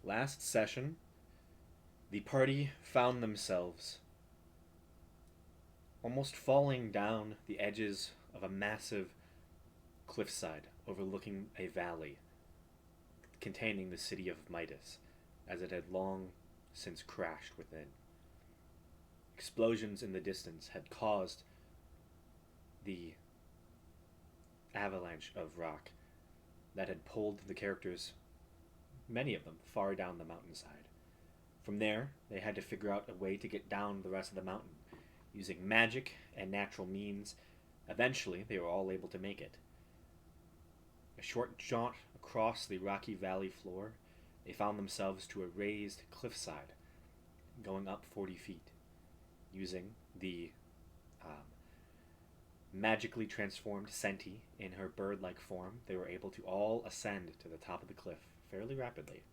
Last session, the party found themselves almost falling down the edges of a massive cliffside overlooking a valley containing the city of Mitas, as it had long since crashed within. Explosions in the distance had caused the avalanche of rock that had pulled the characters, many of them, far down the mountainside. From there, they had to figure out a way to get down the rest of the mountain. Using magic and natural means, eventually they were all able to make it. A short jaunt across the rocky valley floor, they found themselves to a raised cliffside, going up 40 feet. Using the magically transformed Senti in her bird-like form, they were able to all ascend to the top of the cliff fairly rapidly,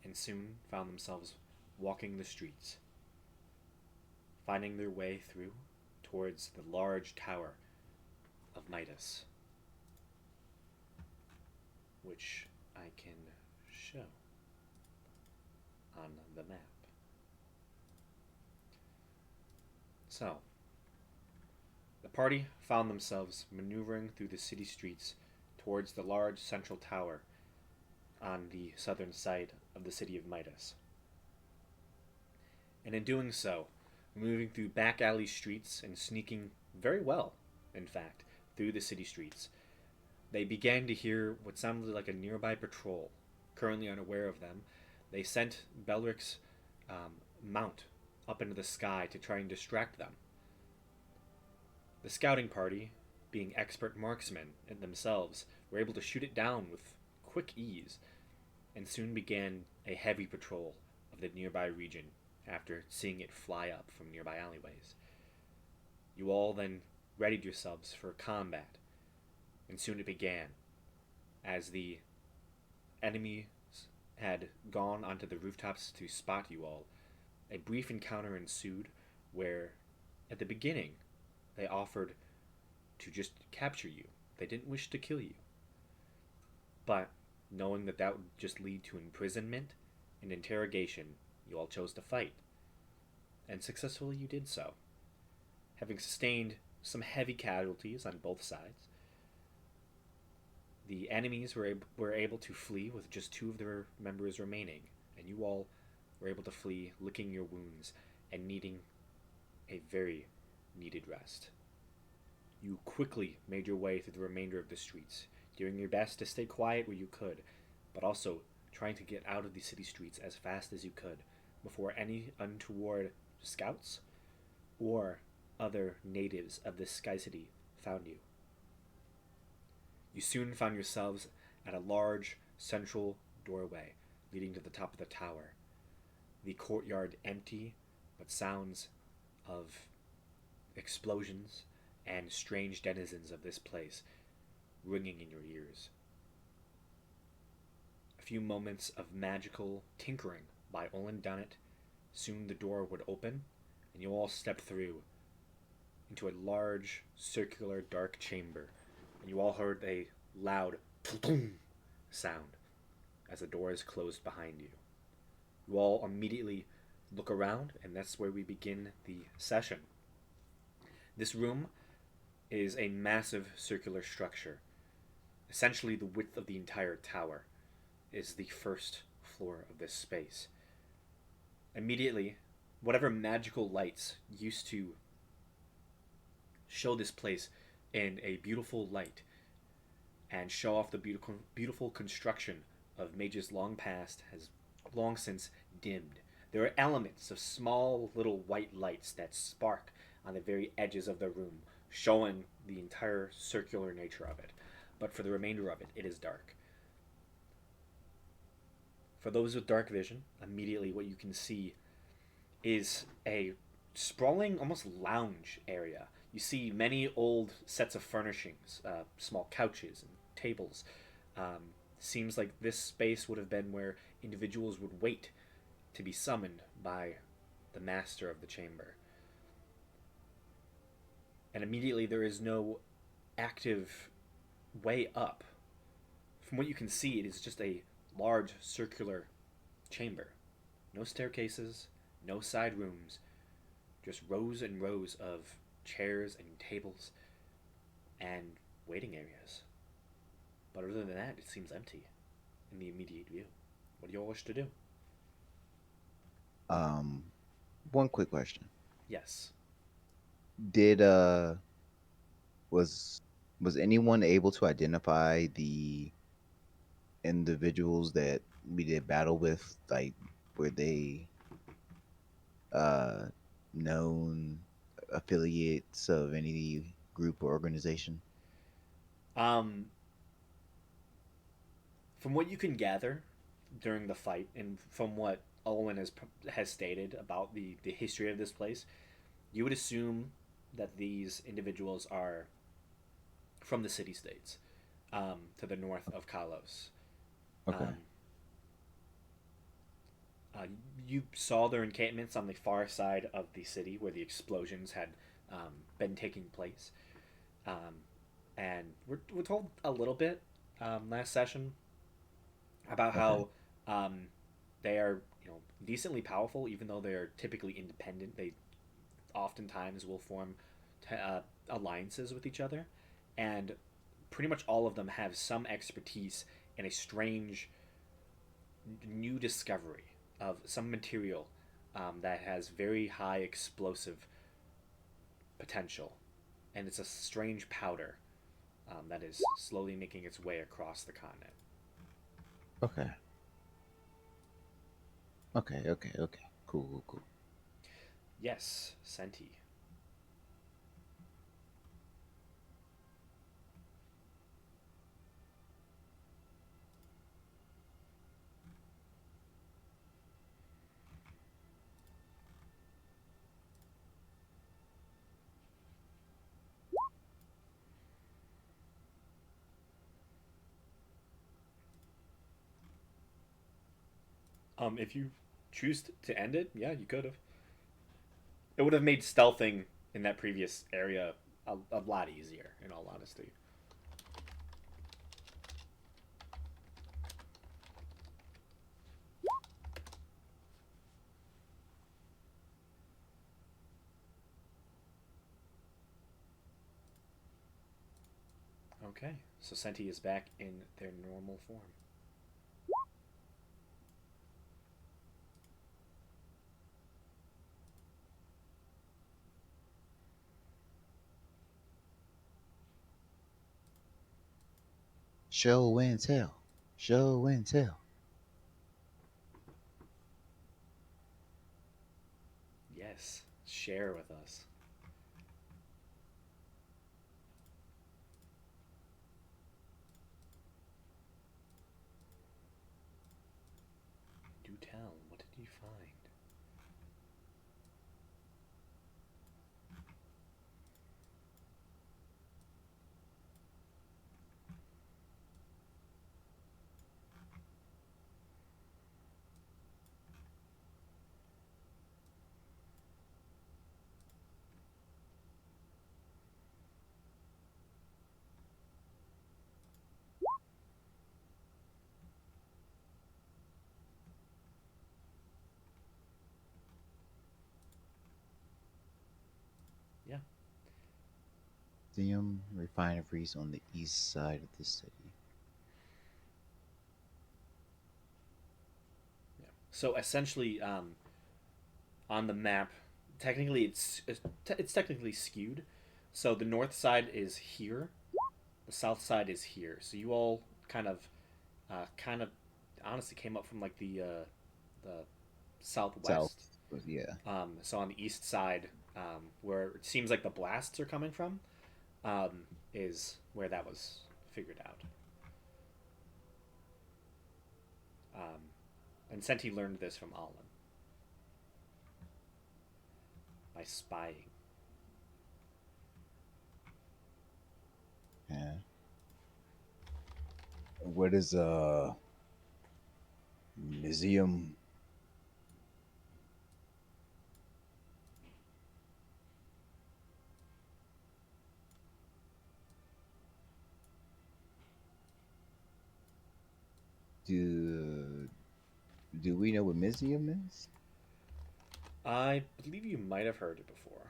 and soon found themselves walking the streets, finding their way through towards the large tower of Midas, which I can show on the map. So, the party found themselves maneuvering through the city streets towards the large central tower on the southern side of the city of Midas. And in doing so, moving through back alley streets and sneaking very well, in fact, through the city streets, they began to hear what sounded like a nearby patrol. Currently unaware of them, they sent Belric's mount up into the sky to try and distract them. The scouting party, being expert marksmen in themselves, were able to shoot it down with quick ease, and soon began a heavy patrol of the nearby region after seeing it fly up from nearby alleyways. You all then readied yourselves for combat, and soon it began, as the enemy had gone onto the rooftops to spot you all. A brief encounter ensued where, at the beginning, they offered to just capture you. They didn't wish to kill you. But, knowing that would just lead to imprisonment and interrogation, you all chose to fight. And successfully you did so, having sustained some heavy casualties on both sides. The enemies were able to flee with just two of their members remaining, and you all were able to flee, licking your wounds and needing a very needed rest. You quickly made your way through the remainder of the streets, doing your best to stay quiet where you could, but also trying to get out of the city streets as fast as you could before any untoward scouts or other natives of this sky city found you. You soon found yourselves at a large central doorway leading to the top of the tower. The courtyard empty, but sounds of explosions and strange denizens of this place ringing in your ears. A few moments of magical tinkering by Olin Dunnett. Soon the door would open, and you all step through into a large, circular, dark chamber, and you all heard a loud sound as the door is closed behind you. You all immediately look around, and that's where we begin the session. This room is a massive circular structure. Essentially, the width of the entire tower is the first floor of this space. Immediately, whatever magical lights used to show this place in a beautiful light and show off the beautiful construction of mages long past has long since dimmed. There are elements of small little white lights that spark on the very edges of the room, showing the entire circular nature of it. But for the remainder of it, it is dark. For those with dark vision, immediately what you can see is a sprawling, almost lounge area. You see many old sets of furnishings, small couches and tables. Seems like this space would have been where individuals would wait to be summoned by the master of the chamber. And immediately there is no active way up. From what you can see, it is just a large circular chamber. No staircases, no side rooms, just rows and rows of chairs and tables and waiting areas. But other than that, it seems empty in the immediate view. What do you all wish to do? Um, One quick question: Yes. Did was was anyone able to identify the individuals that we did battle with? Like, were they uh known affiliates of any group or organization? Um, from what you can gather during the fight, and from what Olin has stated about the history of this place, you would assume that these individuals are from the city states to the north of Kalos. Okay. Um, uh, you saw their encampments on the far side of the city where the explosions had been taking place. Um, and we're told a little bit last session about Okay. how um, they are, decently powerful, even though they are typically independent. They oftentimes will form alliances with each other, and pretty much all of them have some expertise in a strange new discovery of some material that has very high explosive potential, and it's a strange powder that is slowly making its way across the continent. Okay. Okay. Okay. Okay. Cool. Cool. Cool. Yes, Senti. If you choose to end it, yeah, you could have. It would have made stealthing in that previous area a lot easier, in all honesty. Okay, so Senti is back in their normal form. Show and tell. Show and tell. Yes, share with us. Do tell, what did you find? Yeah, Museum refineries on the east side of the city. yeah. So essentially, on the map, technically it's technically skewed. So the north side is here, the south side is here. So you all kind of honestly came up from like the South, southwest. but yeah. So on the east side, where it seems like the blasts are coming from, um, is where that was figured out. Um, and Senti learned this from Alan by spying. Yeah. What is museum? Do we know what museum is? I believe you might have heard it before.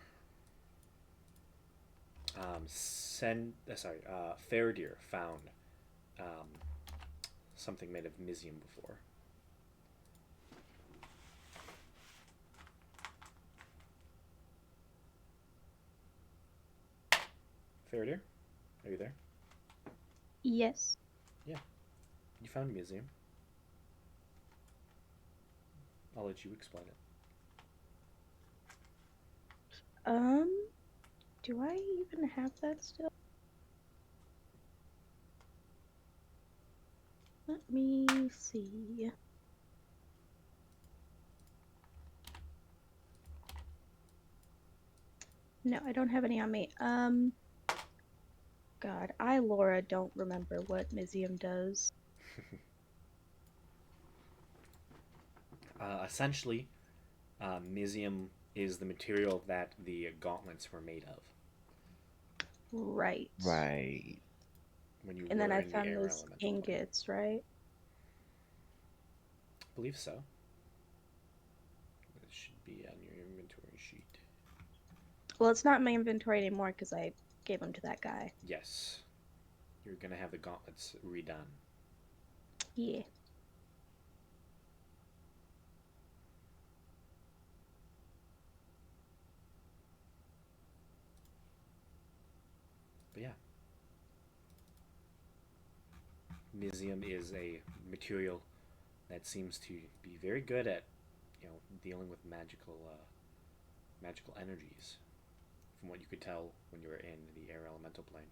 Faradir found um, something made of Mizium before. Faradir, are you there? Yes. Yeah, you found a museum. I'll let you explain it. Um, do I even have that still? Let me see. No, I don't have any on me. God, I, Laura, don't remember what Mizium does. Essentially, Mizium is the material that the gauntlets were made of Right. Right. when you And then were I in the found air those elemental plane. ingots, right? I believe so. It should be on your inventory sheet. Well, it's not in my inventory anymore because I gave them to that guy. Yes, you're gonna have the gauntlets redone. Yeah. But yeah, Mizium is a material that seems to be very good at, dealing with magical energies. From what you could tell when you were in the air elemental plane.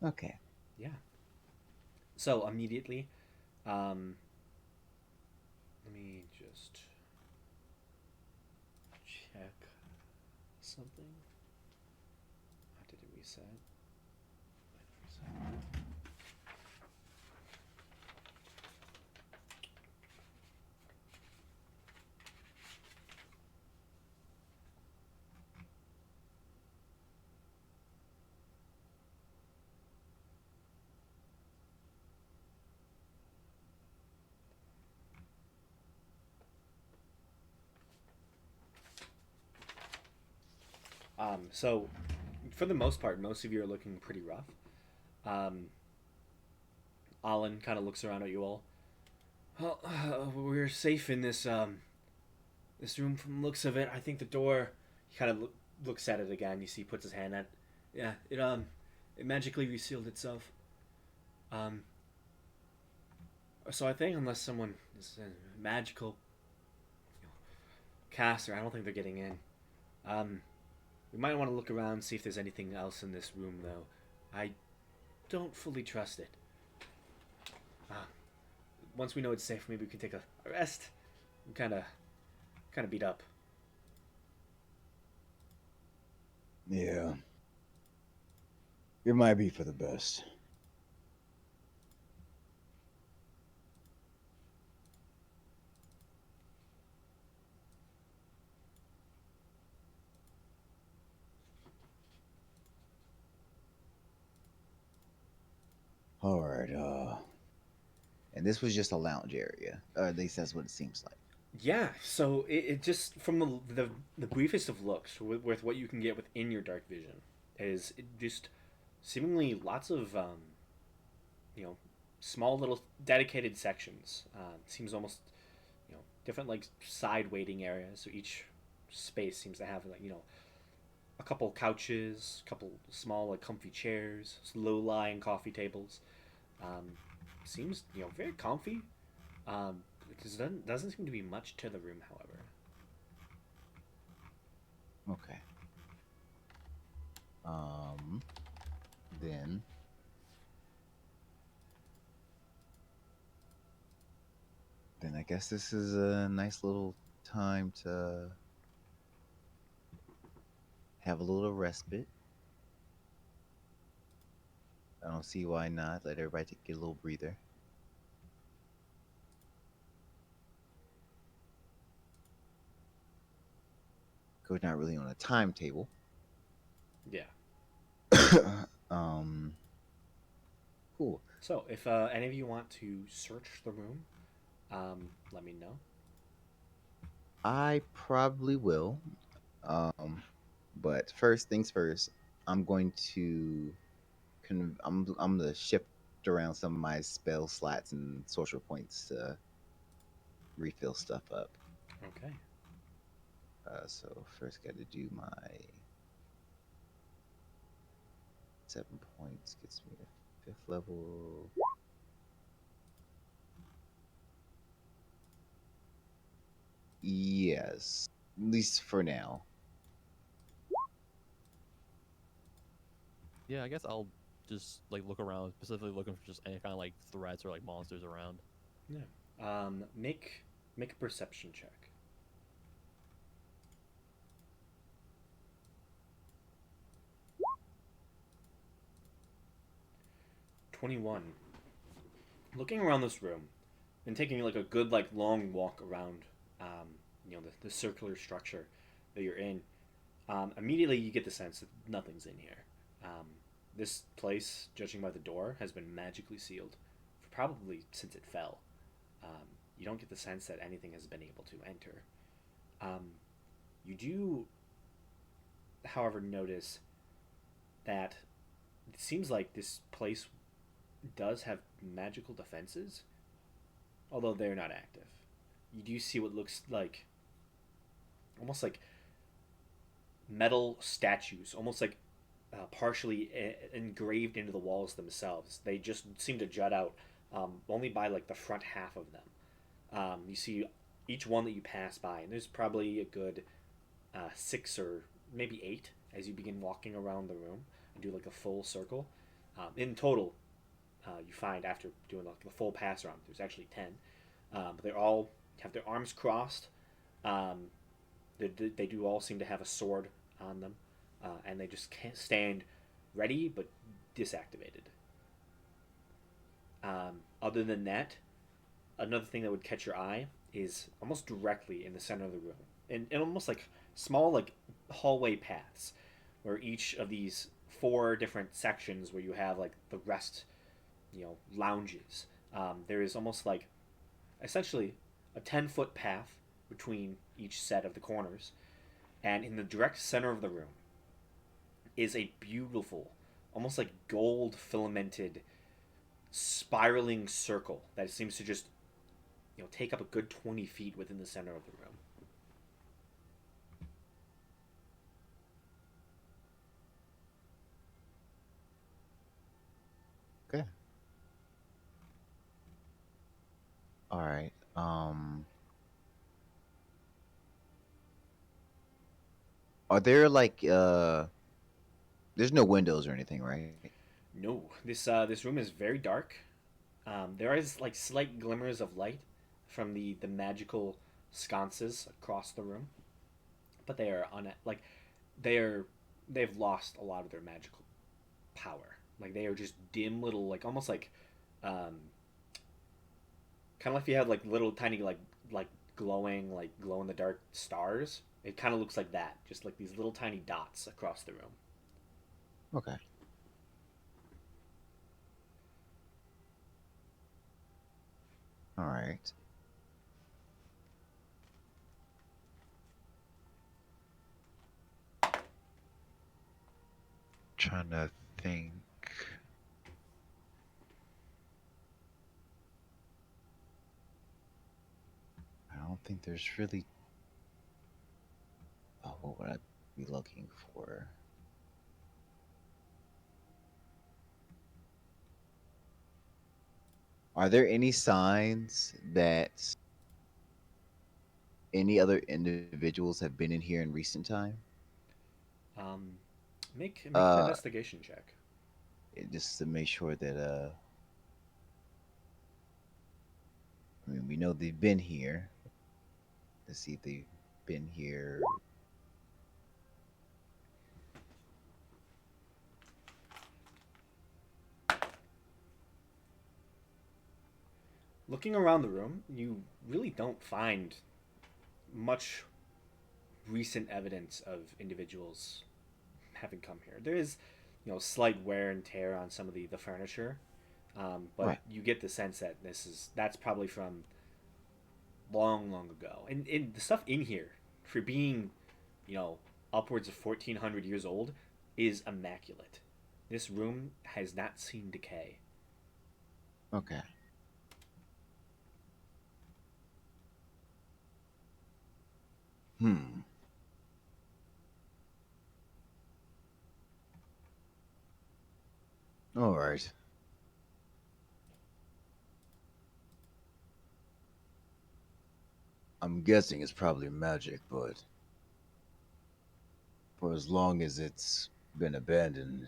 Okay. Yeah. So immediately, um, let me just check something. Did it reset? So, for the most part, most of you are looking pretty rough. Um, Alan kind of looks around at you all. Well, we're safe in this room from the looks of it. I think the door. He kind of looks at it again. You see, he puts his hand at. Yeah, it magically resealed itself. Um, so I think unless someone is a magical caster, I don't think they're getting in. Um, we might want to look around, see if there's anything else in this room, though. I don't fully trust it. Uh, Once we know it's safe, maybe we can take a rest. I'm kind of beat up. Yeah. It might be for the best. All right. And this was just a lounge area, or at least that's what it seems like. Yeah, so it just from the briefest of looks with what you can get within your dark vision is it just seemingly lots of you know small little dedicated sections. Seems almost different like side waiting areas. So each space seems to have like a couple couches, a couple small like comfy chairs, low lying coffee tables. Um, Seems very comfy. Because doesn't seem to be much to the room, however. Okay. Um. Then I guess this is a nice little time to have a little respite. I don't see why not. Let everybody get a little breather. we're not really on a timetable. Yeah. um, cool. So, if any of you want to search the room, let me know. I probably will. But first things first, I'm going to I'm gonna shift around some of my spell slots and social points to refill stuff up. Okay. So first, got to do my 7 points gets me to fifth level. Yes, at least for now. Yeah, I guess I'll just like look around, specifically looking for just any kind of like threats or like monsters around. Yeah. Make a perception check. 21. Looking around this room and taking like a good like long walk around, the circular structure that you're in. Immediately you get the sense that nothing's in here. Um, this place, judging by the door, has been magically sealed, for probably since it fell. You don't get the sense that anything has been able to enter. Um, you do, however, notice that it seems like this place does have magical defenses, although they're not active. You do see what looks like almost like metal statues, almost like partially engraved into the walls themselves. They just seem to jut out only by like the front half of them. You see each one that you pass by, and there's probably a good six or maybe eight as you begin walking around the room and do like a full circle. In total, you find after doing like the full pass around, there's actually 10. But they all have their arms crossed. Um, they do all seem to have a sword on them, and they just can't stand ready but disactivated. Other than that, another thing that would catch your eye is almost directly in the center of the room, and almost like small like hallway paths, where each of these four different sections where you have like the rest, lounges. There is almost like essentially a 10-foot path between each set of the corners, and in the direct center of the room is a beautiful, almost like gold filamented, spiraling circle that seems to just take up a good 20 feet within the center of the room. Okay. All right. Are there like there's no windows or anything, right? No, this room is very dark. There is like slight glimmers of light from the magical sconces across the room, but they are like they are they've lost a lot of their magical power. Like they are just dim little like almost like um, kind of like if you had like little tiny like glowing like glow in the dark stars. It kind of looks like that, just like these little tiny dots across the room. Okay. All right. Trying to think. I don't think there's really. Oh, what would I be looking for? Are there any signs that any other individuals have been in here in recent time? Um, make an Uh, investigation check. just to make sure that I mean, we know they've been here. Let's see if they've been here. Looking around the room, you really don't find much recent evidence of individuals having come here. There is, slight wear and tear on some of the furniture, but Right. you get the sense that that's probably from long, long ago. And the stuff in here, for being, you know, upwards of 1,400 years old, is immaculate. This room has not seen decay. Okay. Hmm. All right. I'm guessing it's probably magic, but for as long as it's been abandoned,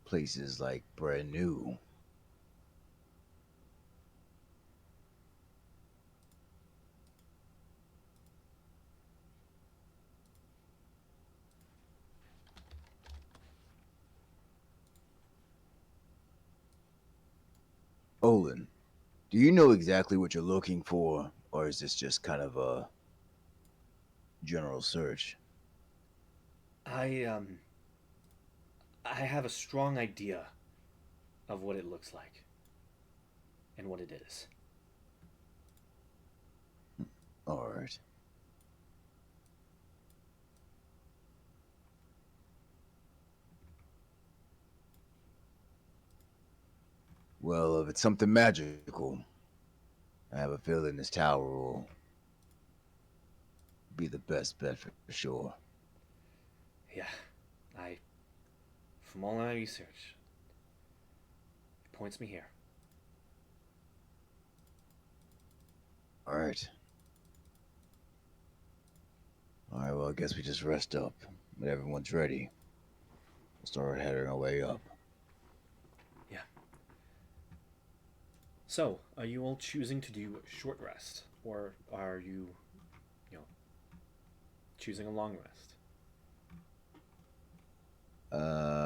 places like brand new. Olin, do you know exactly what you're looking for, or is this just kind of a general search? I I have a strong idea of what it looks like and what it is. All right. Well, if it's something magical, I have a feeling this tower will be the best bet for sure. Yeah, I from all my research, it points me here. All right. All right, well, I guess we just rest up. When everyone's ready, we'll start heading our way up. Yeah. So, are you all choosing to do a short rest, or are you, you know, choosing a long rest? Uh,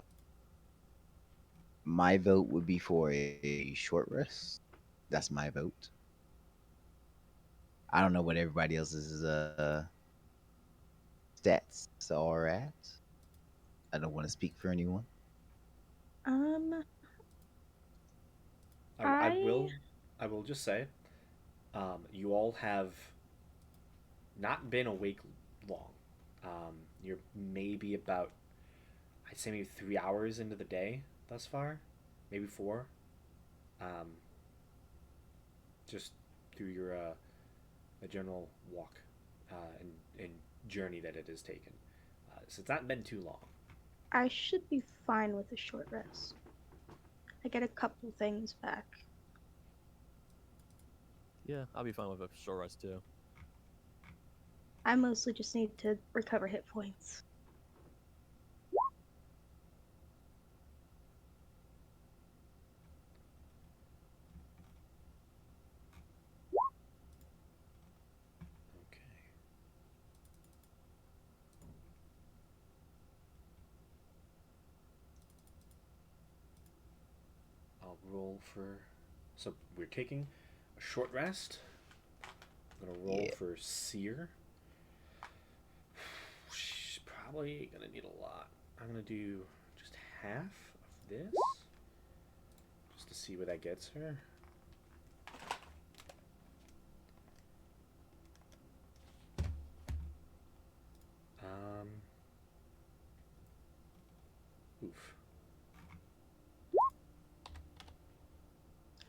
my vote would be for a short rest. That's my vote. I don't know what everybody else's stats are at. I don't want to speak for anyone. Um, I I will, I will just say, you all have not been awake long. You're maybe about, I'd say maybe 3 hours into the day thus far, maybe four. Um, just through your a general walk and journey that it has taken. So it's not been too long. I should be fine with a short rest. I get a couple things back. Yeah, I'll be fine with a short rest too. I mostly just need to recover hit points. Okay. I'll roll for. So we're taking a short rest. I'm gonna roll Yeah. for seer. She's probably gonna need a lot. I'm gonna do just half of this, just to see where that gets her. Um, oof.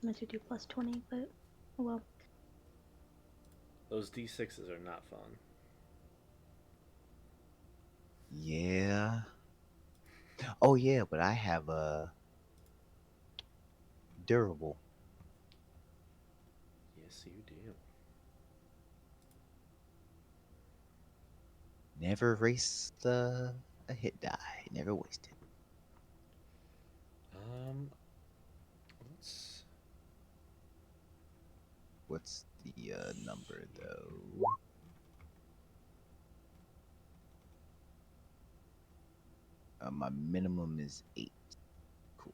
I meant to do plus 20, but oh well. Those d6s are not fun. Yeah. Oh yeah, but I have a durable. Yes, you do. Never waste a hit die. Never waste it. Um, let's. What's the number though? My minimum is 8. Cool.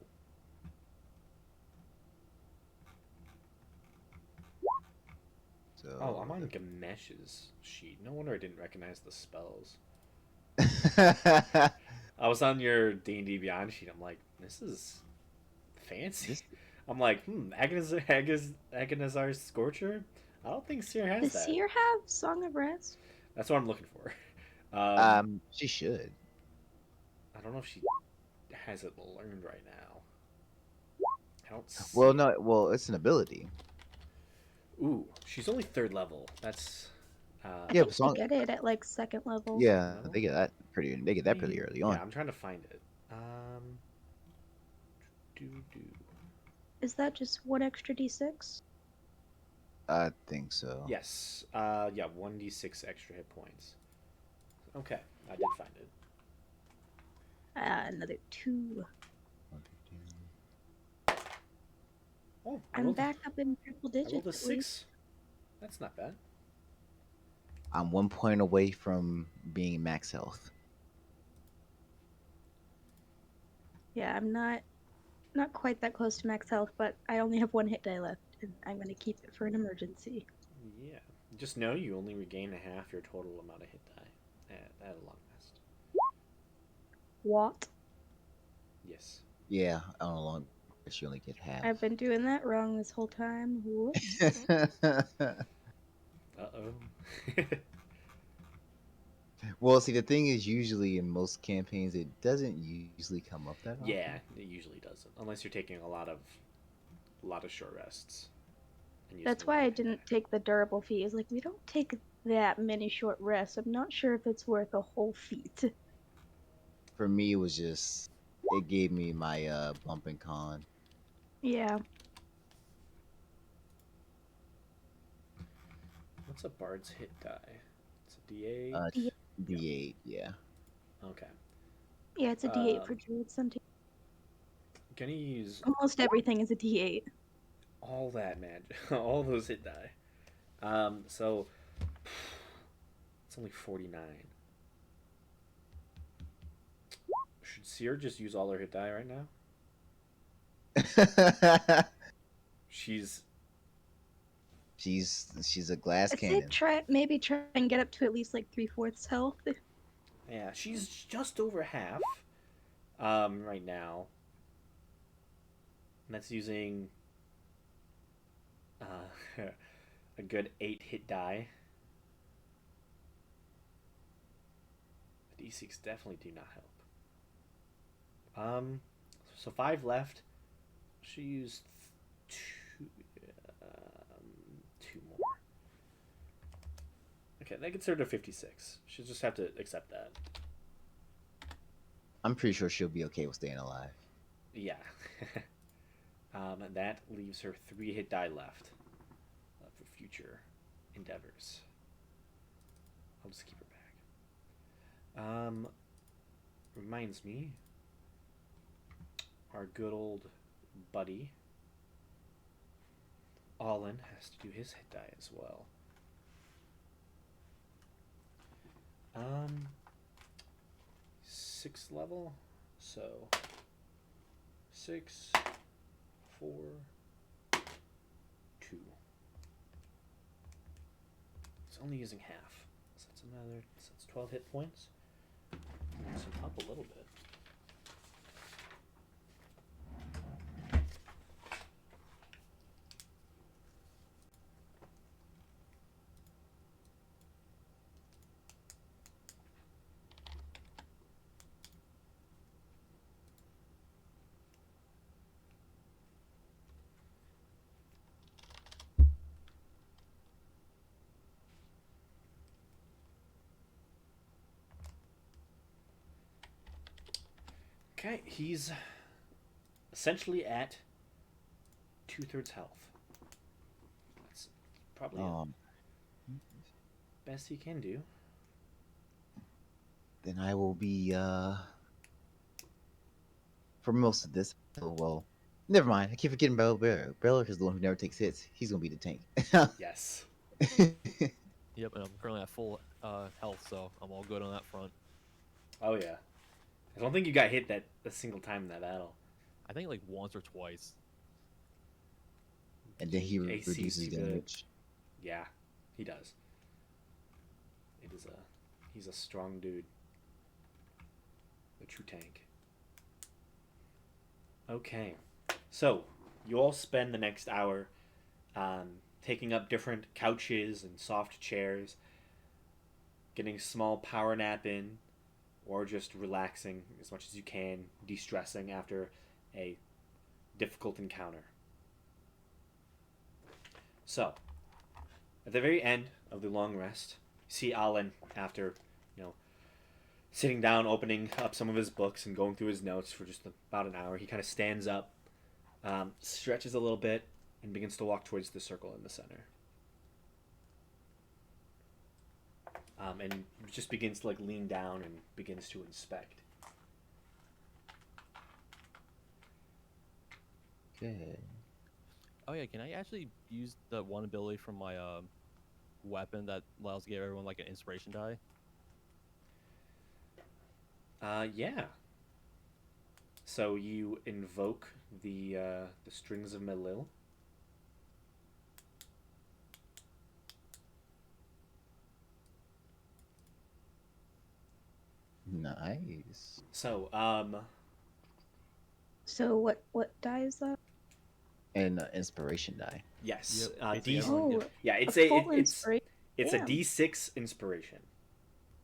So Oh, I'm So on Gamesh's sheet. No wonder I didn't recognize the spells. I was on your D&D Beyond sheet. I'm like, this is fancy. this I'm like, Agonizar's Scorcher? I don't think Seer has Does that. Seer have Song of Rest? That's what I'm looking for. she should. I don't know if she has it learned right now. I don't see Well, it. no, well, it's an ability. Ooh, she's only 3rd level. That's I Yeah, think but they song. get it at like second level. Yeah, level. they get that pretty. They get that pretty early Yeah, on. I'm trying to find it. Do do. Is that just one extra d6? I think so. Yes. Yeah, 1d6 extra hit points. Okay, I did find it. Another 2. Oh, I'm back up in triple I rolled digits a at least. 6. That's not bad. I'm 1 point away from being max health. Yeah, I'm not quite that close to max health, but I only have 1 hit die left, and I'm gonna keep it for an emergency. Yeah. Just know you only regain a half your total amount of hit die at a long rest. What? Yes. Yeah, on a long rest, you only get half. I've been doing that wrong this whole time. Whoops. Uh-oh. Well, see, the thing is, usually in most campaigns, it doesn't usually come up that often. Yeah, it usually doesn't. Unless you're taking a lot of short rests. And using That's a why lot I of hit didn't die. take the durable feat. Like, we don't take that many short rests. I'm not sure if it's worth a whole feat. For me, it was just it gave me my bump and con. Yeah. What's a bard's hit die? It's a D8. D- D8, yeah. Okay. Yeah, it's a d8 for druids. Gonna use Almost everything is a d8. all that magic, all those hit die. So it's only 49. Should Seer just use all her hit die right now? She's she's a glass I'd say cannon. maybe try and get up to at least like 3/4 health. yeah, she's just over half. Right now. And that's using a good 8 hit die. The D6 definitely do not help. So 5 left. She used two, two more. Okay, that gets her to 56. She'll just have to accept that. I'm pretty sure she'll be okay with staying alive. Yeah. That leaves her 3 hit die left for future endeavors. I'll just keep her back. Reminds me, our good old buddy Allen has to do his hit die as well. 6th level, so 6, 4, 2. It's only using half, so that's 12 hit points. Let's up a little bit. Okay, he's essentially at 2/3 health. That's probably the best he can do. Then I will be for most of this. Well, never mind. I keep forgetting about Bear. Bear is the one who never takes hits. He's gonna be the tank. Yes. Yep, and I'm currently at full health, so I'm all good on that front. Oh yeah. I don't think you got hit that a single time in that battle. I think like once or twice. And then he AC is reduces too good. damage. Yeah. He does. It is a he's a strong dude. A true tank. Okay. So, you all spend the next hour taking up different couches and soft chairs, getting a small power nap in, or just relaxing as much as you can, de stressing after a difficult encounter. So, at the very end of the long rest, you see Alan after, you know, sitting down, opening up some of his books and going through his notes for just about an hour. He kind of stands up, stretches a little bit, and begins to walk towards the circle in the center. And just begins to like lean down and begins to inspect. Good. Oh yeah, can I actually use the one ability from my weapon that allows to give everyone like an inspiration die? Yeah. So you invoke the strings of Melil. Nice. So So what die is that? And inspiration die. yes, Yep. Basically D. everyone. Yep. Oh, Yeah, a it's full it's inspiration. it's a Damn. D6 inspiration.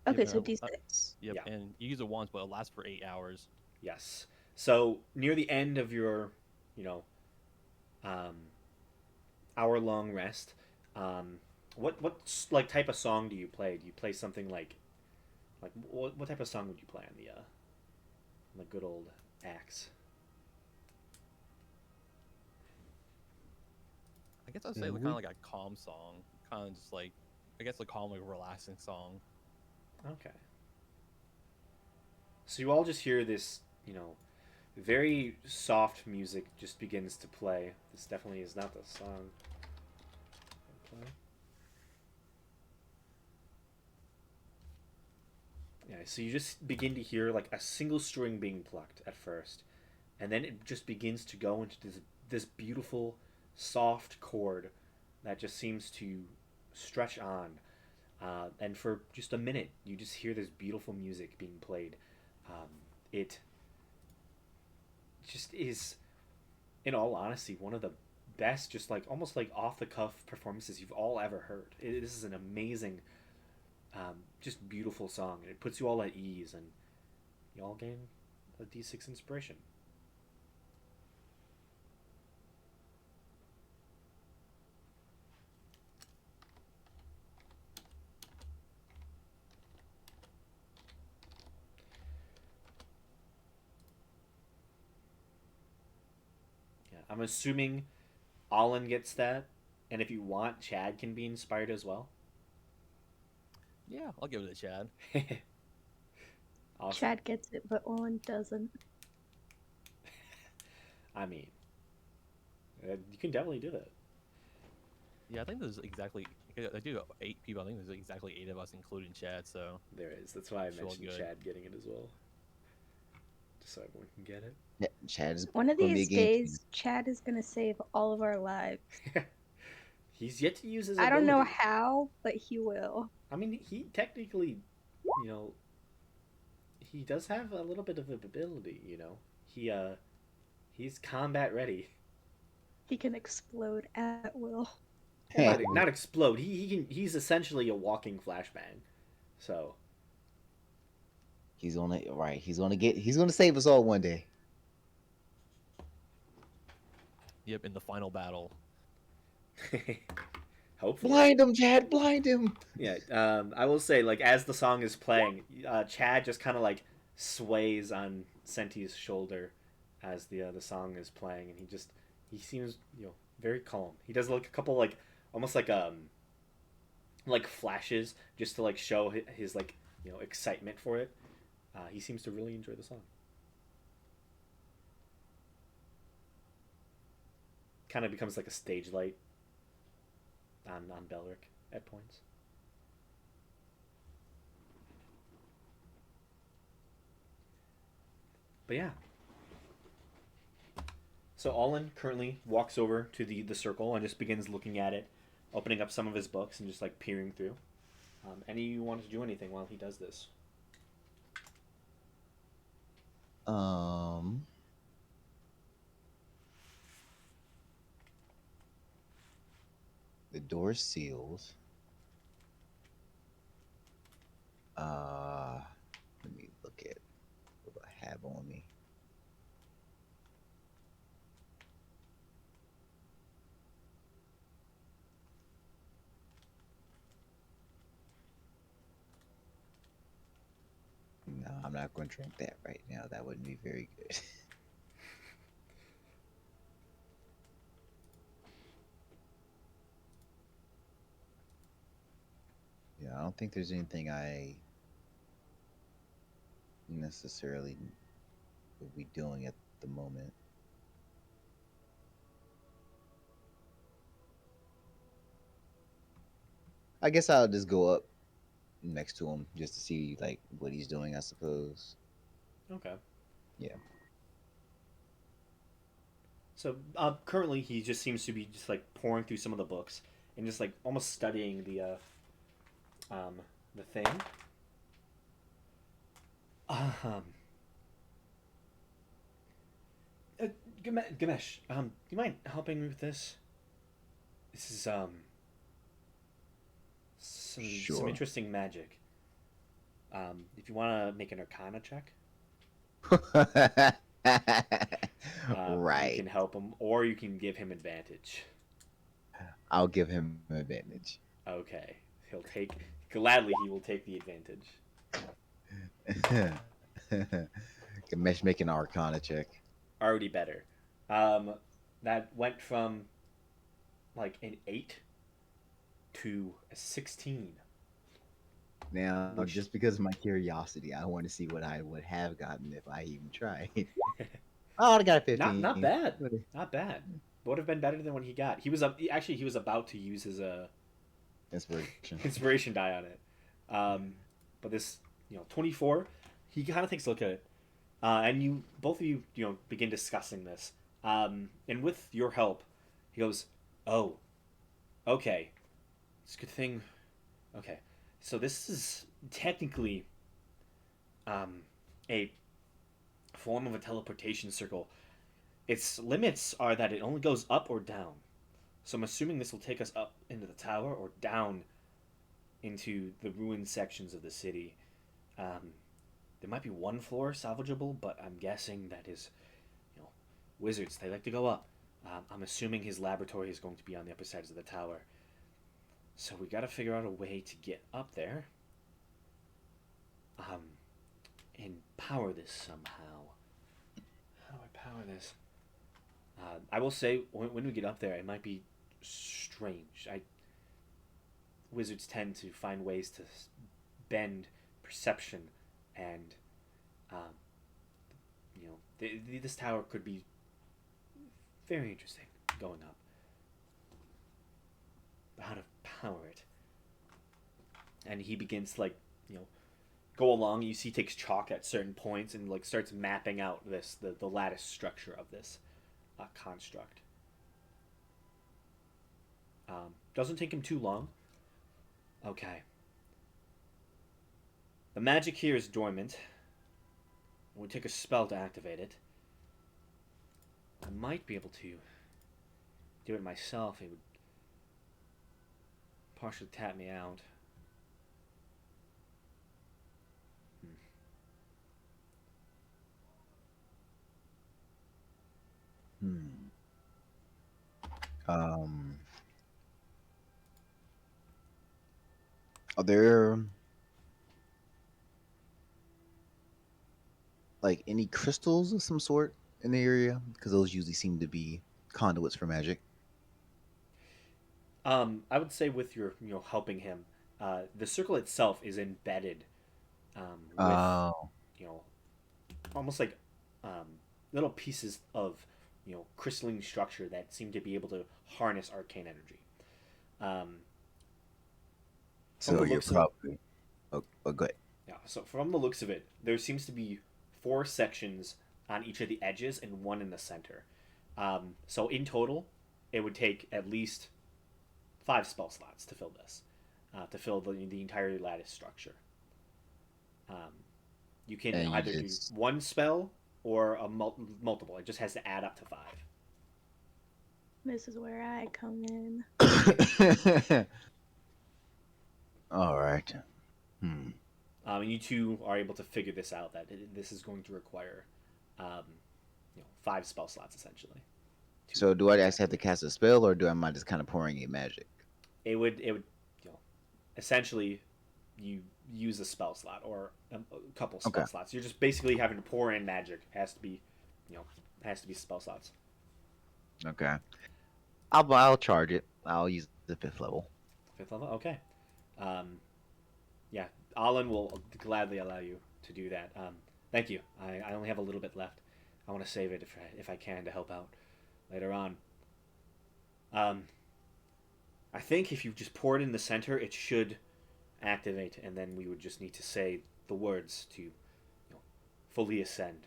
Okay, Yep, so and D6. yep, Yeah. and you use it once, but it lasts for 8 hours. Yes. So near the end of your, you know, um, hour long rest, what like type of song do you play? Do you play something like what type of song would you play on the good old axe? I guess I'd say Yeah, kind of like a calm song, kind of just like I guess a calm, like relaxing song. Okay. So you all just hear this, you know, very soft music just begins to play. This definitely is not the song. Play. Yeah, so you just begin to hear like a single string being plucked at first, and then it just begins to go into this beautiful, soft chord that just seems to stretch on. And for just a minute, you just hear this beautiful music being played. It just is, in all honesty, one of the best, just like almost like off the cuff performances you've all ever heard. This is an amazing, just beautiful song, and it puts you all at ease, and you all gain a D6 inspiration. Yeah, I'm assuming Olin gets that, and if you want, Chad can be inspired as well. Yeah, I'll give it a Chad. Awesome. Chad gets it, but Owen doesn't. I mean, you can definitely do that. Yeah, I think there's exactly. I do 8 people. I think there's exactly 8 of us, including Chad. So There is. That's why I It's all mentioned good. Chad getting it as well, just so everyone can get it. Yeah, Chad is One of gonna be a these game changer. days, Chad is gonna save all of our lives. He's yet to use his I don't ability. know how, but he will. I mean, he technically, you know, he does have a little bit of ability. You know, he's combat ready. He can explode at will. Well, not explode. He can. He's essentially a walking flashbang. So He's gonna right. He's gonna save us all one day. yep, in the final battle. hopefully, Blind him, Chad. Blind him. yeah. I will say, like, as the song is playing, Chad just kind of like sways on Senti's shoulder as the song is playing, and he seems, you know, very calm. He does like a couple like almost like flashes just to like show his like, you know, excitement for it. He seems to really enjoy the song. Kind of becomes like a stage light on Belric at points. But yeah. So Olin currently walks over to the circle and just begins looking at it. opening up some of his books and just like peering through. Any of you want to do anything while he does this? Um, the door's sealed. Uh, Let me look at what I have on me. No, I'm not going to drink that right now. That wouldn't be very good. Yeah, I don't think there's anything I necessarily would be doing at the moment. I guess I'll just go up next to him just to see like what he's doing, I suppose. Okay. Yeah. So currently, he just seems to be just like pouring through some of the books and just like almost studying um, the thing. Um, uh, Gamesh, do you mind helping me with this? This is some Sure. interesting magic. If you want to make an Arcana check, you Right. can help him, or you can give him advantage. I'll give him an advantage. Okay, he'll take gladly. He will take the advantage. Gamesh make an Arcana check. Already better. Um, that went from like an 8 to a 16. Now, Which just because of my curiosity, I want to see what I would have gotten if I even tried. Oh, I got a not 15. bad, not bad. Would have been better than what he got. He was actually he was about to use his Inspiration. inspiration die on it, but this 24. He kind of takes a look at it, and you both of you begin discussing this, and with your help, he goes, "Oh, okay, it's a good thing. Okay, so this is technically um, a form of a teleportation circle. Its limits are that it only goes up or down. So I'm assuming this will take us up into the tower or down into the ruined sections of the city. Um, there might be one floor salvageable, but I'm guessing that is, you know, wizards. They like to go up. I'm assuming his laboratory is going to be on the upper sides of the tower. So we got to figure out a way to get up there, um, and power this somehow. How do I power this? I will say when we get up there, it might be strange. Wizards tend to find ways to bend perception, and um, this tower could be very interesting going up. But how to power it? And he begins to like go along. You see, he takes chalk at certain points and like starts mapping out the lattice structure of this construct. Doesn't take him too long. Okay. The magic here is dormant. We take a spell to activate it. I might be able to do it myself. It would partially tap me out. Hmm. Um, are there like any crystals of some sort in the area? Because those usually seem to be conduits for magic. I would say with your helping him, the circle itself is embedded with Oh, you know almost like um, little pieces of crystalline structure that seem to be able to harness arcane energy. Um, from so the you're looks of it, probably good. yeah. So from the looks of it, there seems to be four sections on each of the edges and one in the center. So in total, it would take at least 5 spell slots to fill this, to fill the entire lattice structure. Um, you can And you either do just one spell or a multiple. It just has to add up to 5. This is where I come in. all right. Hmm. And you two are able to figure this out. That this is going to require, 5 spell slots essentially. To So do I actually have to activate. cast a spell, or do am I just kind of pouring in magic? It would essentially you use a spell slot or a couple Okay. spell slots. You're just basically having to pour in magic. It has to be, you know, has to be spell slots. Okay. I'll charge it. I'll use the 5th level. 5th level, okay. Um, yeah, Alan will gladly allow you to do that. Thank you. I only have a little bit left. I want to save it if I can to help out later on. Um, I think if you just pour it in the center, it should activate, and then we would just need to say the words to fully ascend.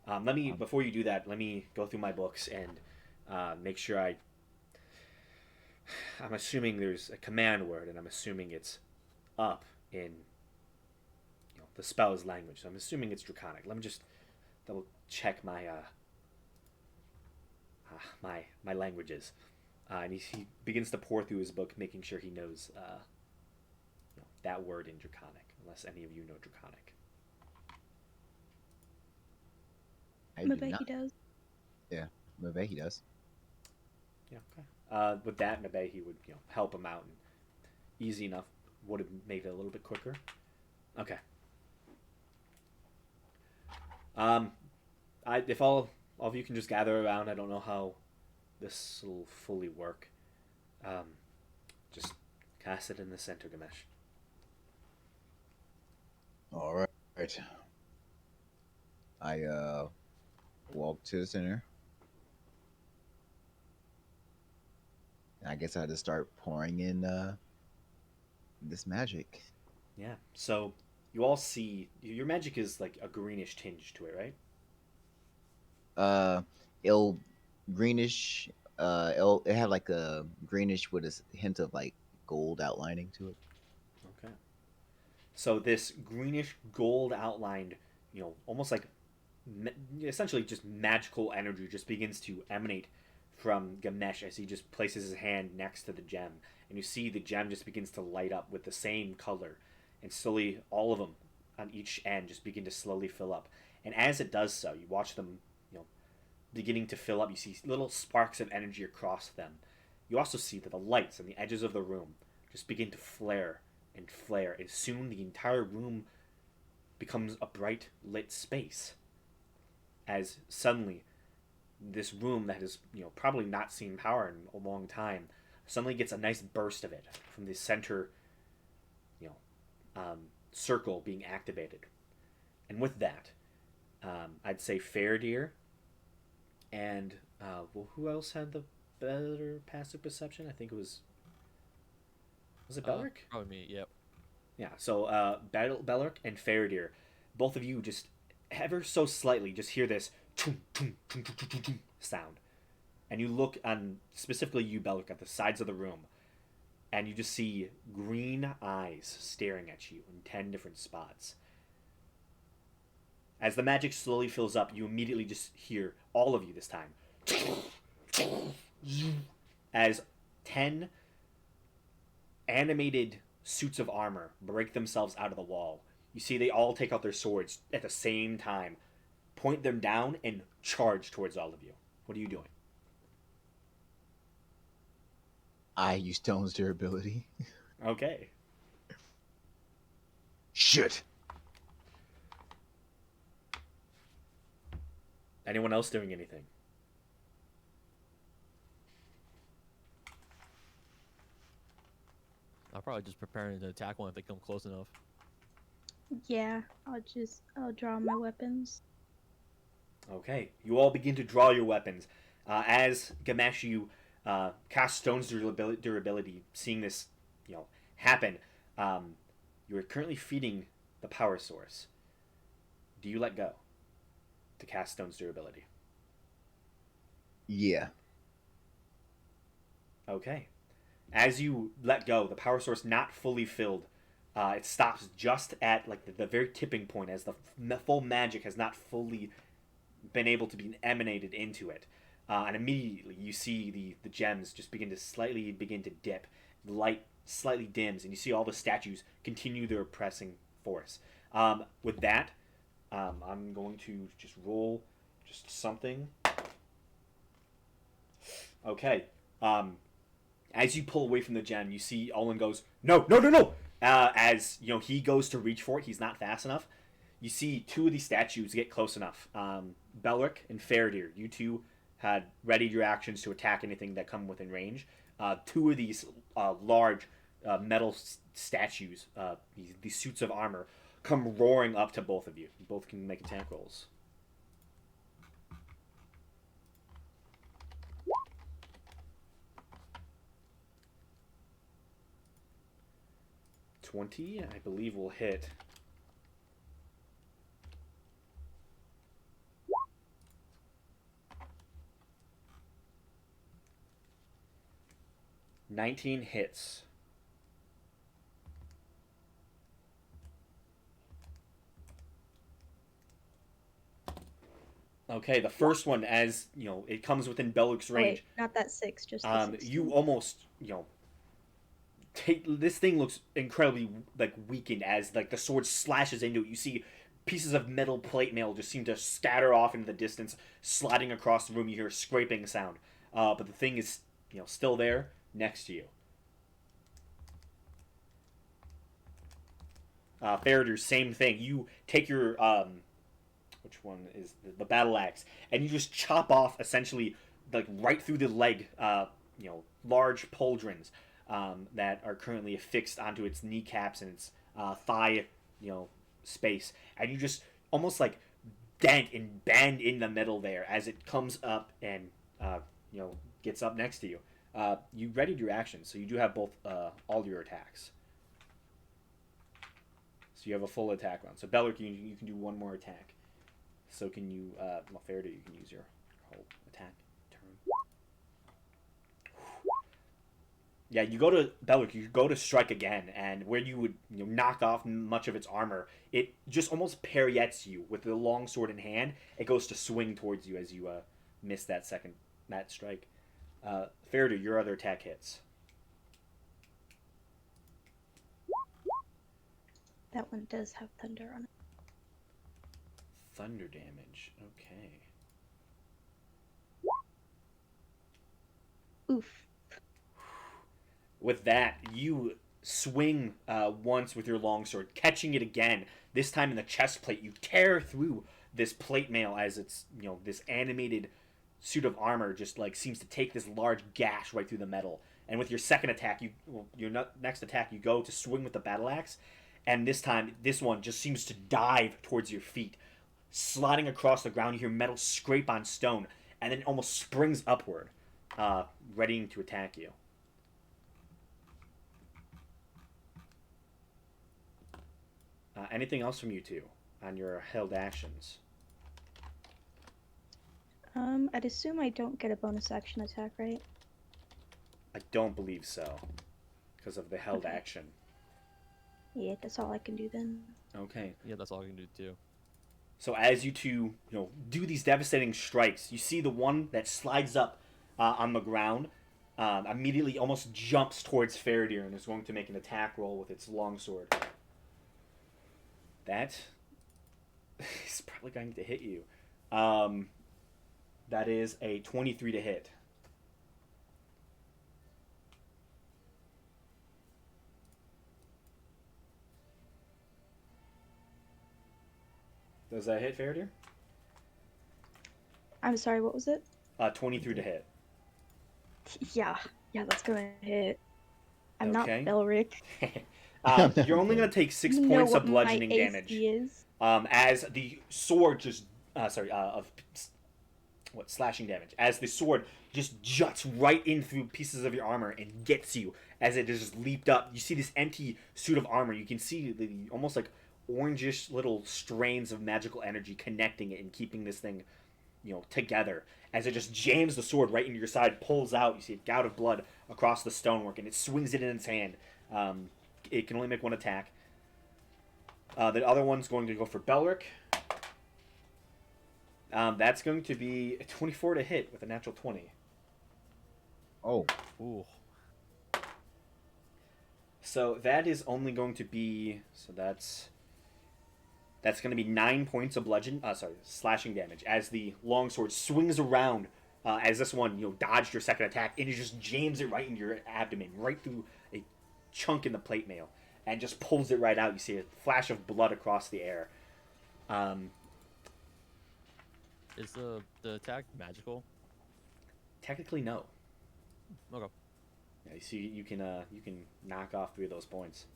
Let me Um, before you do that. Let me go through my books and make sure I'm assuming there's a command word, and I'm assuming it's up in the spell's language. So I'm assuming it's Draconic. Let me just double check my languages. And he begins to pour through his book, making sure he knows that word in Draconic, unless any of you know Draconic. I I do bet not. he does. Yeah, maybe he does. Yeah, okay. With that, maybe he would help him out, and easy enough would have made it a little bit quicker. Okay. Um, if all of you can just gather around, I don't know how this will fully work. Um, just cast it in the center, Gamesh. All right. I walk to the center. And I guess I had to start pouring in this magic. Yeah. So you all see your magic is like a greenish tinge to it, right? Uh, it'll greenish. It had like a greenish with a hint of like gold outlining to it. Okay. So this greenish gold outlined, almost like essentially just magical energy just begins to emanate from Ganesh as he just places his hand next to the gem, and you see the gem just begins to light up with the same color, and slowly all of them on each end just begin to slowly fill up. And as it does so, you watch them, beginning to fill up. You see little sparks of energy across them. You also see that the lights on the edges of the room just begin to flare and flare, and soon the entire room becomes a bright lit space. As suddenly this room that has probably not seen power in a long time suddenly gets a nice burst of it from the center you know circle being activated. And with that, I'd say Fairdeer and well, who else had the better passive perception? I think was it Belric? Probably me. Yep. Yeah. So Belric and Fairdeer, both of you just ever so slightly just hear this sound, and you look on specifically you Belric at the sides of the room, and you just see green eyes staring at you in 10 different spots. As the magic slowly fills up, you immediately just hear, all of you this time, as 10 animated suits of armor break themselves out of the wall. You see they all take out their swords at the same time, point them down, and charge towards all of you. What are you doing? I use stone's durability. Okay. Shit. Anyone else doing anything? I'm probably just preparing to attack one if they come close enough. Yeah, I'll draw my weapons. Okay. You all begin to draw your weapons. As Gamesh, you cast Stone's durability, seeing this, happen, you are currently feeding the power source. Do you let go to cast Stone's durability? Yeah. Okay. As you let go, the power source not fully filled. It stops just at like the very tipping point, as the full magic has not fully been able to be emanated into it. And immediately you see the gems just begin to dip. The light slightly dims, and you see all the statues continue their pressing force. With that, I'm going to just roll just something. Okay. As you pull away from the gem, you see Olin goes, no, no, no, no! As he goes to reach for it, he's not fast enough. You see two of these statues get close enough. Belric and Faradir, you two had readied your actions to attack anything that come within range. Two of these large metal statues, these suits of armor, come roaring up to both of you. You both can make attack rolls. $20, I believe, will hit. $19 hits. Okay, the first one, as it comes within Belluc's range. Wait, not that 6, just the 16. You almost take this thing looks incredibly like weakened as like the sword slashes into it. You see pieces of metal plate mail just seem to scatter off into the distance, sliding across the room. You hear a scraping sound, but the thing is still there next to you. Faradir, same thing. You take your which one is the battle axe, and you just chop off essentially like right through the leg. Large pauldrons that are currently affixed onto its kneecaps and its thigh, space, and you just almost like dent and bend in the middle there as it comes up and gets up next to you. You readied your actions, so you do have both all your attacks. So you have a full attack round. So Belric, you can do one more attack. So can you, Faradir, you can use your whole attack turn. Yeah, you go to Belric, you go to strike again, and where you would knock off much of its armor, it just almost pariettes you with the long sword in hand. It goes to swing towards you as you miss that strike. Faradir, your other attack hits. That one does have thunder on it. Thunder damage. Okay. Oof. With that, you swing once with your longsword, catching it again. This time in the chest plate, you tear through this plate mail as it's this animated suit of armor just like seems to take this large gash right through the metal. And with your second attack, your next attack, you go to swing with the battle axe, and this time this one just seems to dive towards your feet, sliding across the ground. You hear metal scrape on stone, and then it almost springs upward, readying to attack you. Anything else from you two on your held actions? I'd assume I don't get a bonus action attack, right? I don't believe so, because of the held Okay. action. Yeah, that's all I can do then. Okay. Yeah, that's all I can do too. So as you two, do these devastating strikes, you see the one that slides up on the ground, immediately almost jumps towards Faradir and is going to make an attack roll with its longsword. That is probably going to hit you. That is a 23 to hit. Does that hit Faradir? I'm sorry, what was it? 23 to hit. Yeah, that's gonna hit. I'm Okay. not Belric. You're only going to take 6 You know points what of bludgeoning my AC damage. is. As the sword just slashing damage, as the sword just juts right in through pieces of your armor and gets you as it just leaped up. You see this empty suit of armor. You can see the almost like orangish little strains of magical energy connecting it and keeping this thing together as it just jams the sword right into your side, pulls out. You see a gout of blood across the stonework, and it swings it in its hand. Um, it can only make one attack. The other one's going to go for Belric. That's going to be a 24 to hit with a natural 20. Oh, Ooh. So that is only going to be that's going to be 9 points of slashing damage as the longsword swings around. As this one dodged your second attack, and it just jams it right in your abdomen, right through a chunk in the plate mail, and just pulls it right out. You see a flash of blood across the air. Um, Is the attack magical? Technically, no. Okay. Yeah, you see, you can knock off 3 of those points.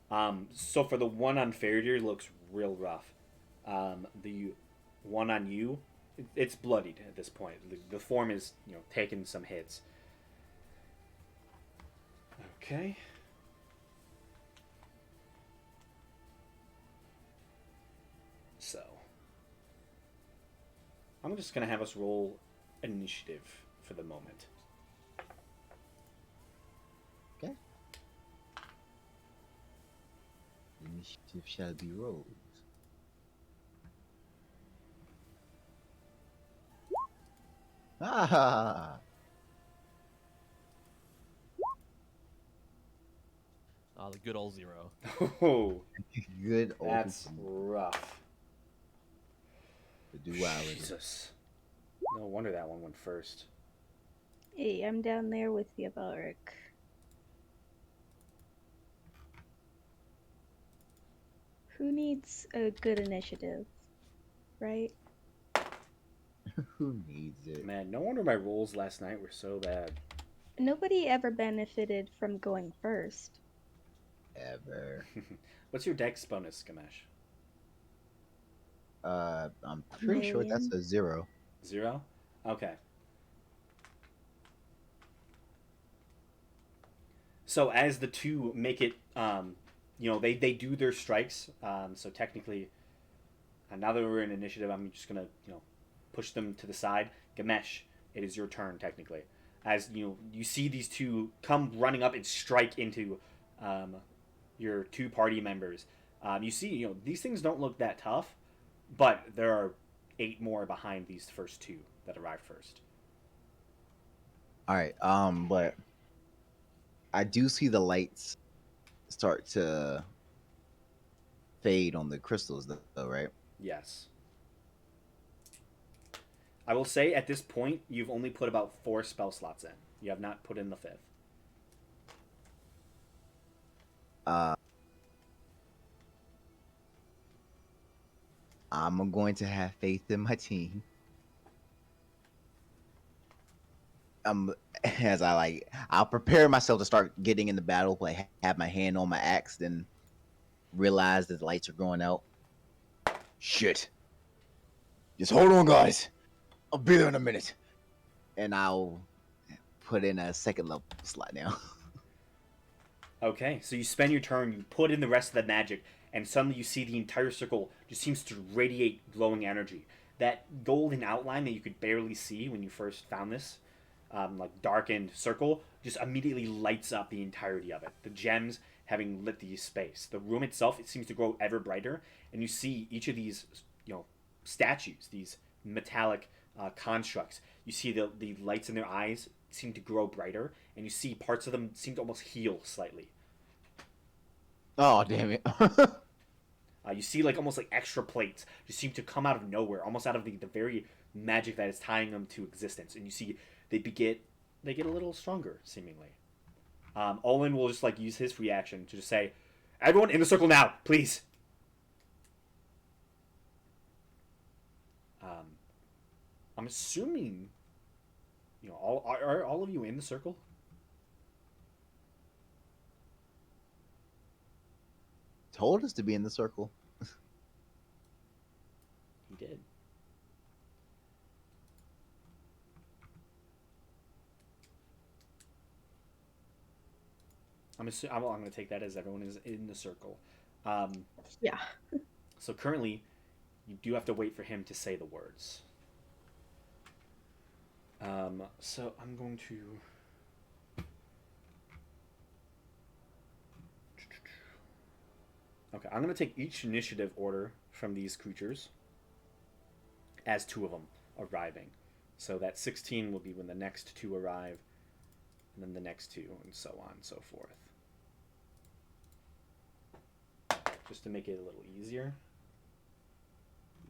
So for the one on Faraday looks real rough. The one on you, it's bloodied at this point. The form is taking some hits. Okay. So I'm just gonna have us roll initiative for the moment. okay. Initiative shall be rolled. Ah, The good old 0. Oh, good old that's rough. the duality. Jesus. No wonder that one went first. Hey, I'm down there with you, Belric. Who needs a good initiative, right? Who needs it? Man, no wonder my rolls last night were so bad. Nobody ever benefited from going first. Ever. What's your dex bonus, Gamesh? I'm pretty sure that's Million. a 0. 0? Okay. So as the two make it, they do their strikes. So technically, now that we're in initiative, I'm just gonna push them to the side. Gamesh, it is your turn technically. As you see these two come running up and strike into um, your two party members. You see, these things don't look that tough, but there are 8 more behind these first two that arrived first. All right. But I do see the lights start to fade on the crystals, though, right? Yes. I will say at this point, you've only put about 4 spell slots in. You have not put in the fifth. Uh, I'm going to have faith in my team. As I'll prepare myself to start getting in the battle, but have my hand on my axe, then realize that the lights are going out. Shit. Just hold on, guys. I'll be there in a minute. And I'll put in a second level slot now. Okay, so you spend your turn, you put in the rest of the magic, and suddenly you see the entire circle just seems to radiate glowing energy. That golden outline that you could barely see when you first found this, like darkened circle, just immediately lights up the entirety of it. The gems having lit the space. The room itself, it seems to grow ever brighter, and you see each of these, statues, these metallic constructs. You see the lights in their eyes seem to grow brighter, and you see parts of them seem to almost heal slightly. Oh, damn it. You see like almost like extra plates just seem to come out of nowhere, almost out of the very magic that is tying them to existence. And you see they get a little stronger seemingly. Olin will just like use his reaction to just say, "Everyone in the circle now, please." Um, I'm assuming, are all of you in the circle? Told us to be in the circle. He did. I'm going to take that as everyone is in the circle. Um, Yeah. so currently, you do have to wait for him to say the words. So I'm going to... Okay, I'm going to take each initiative order from these creatures as 2 of them arriving. So that 16 will be when the next 2 arrive, and then the next 2, and so on and so forth. Just to make it a little easier.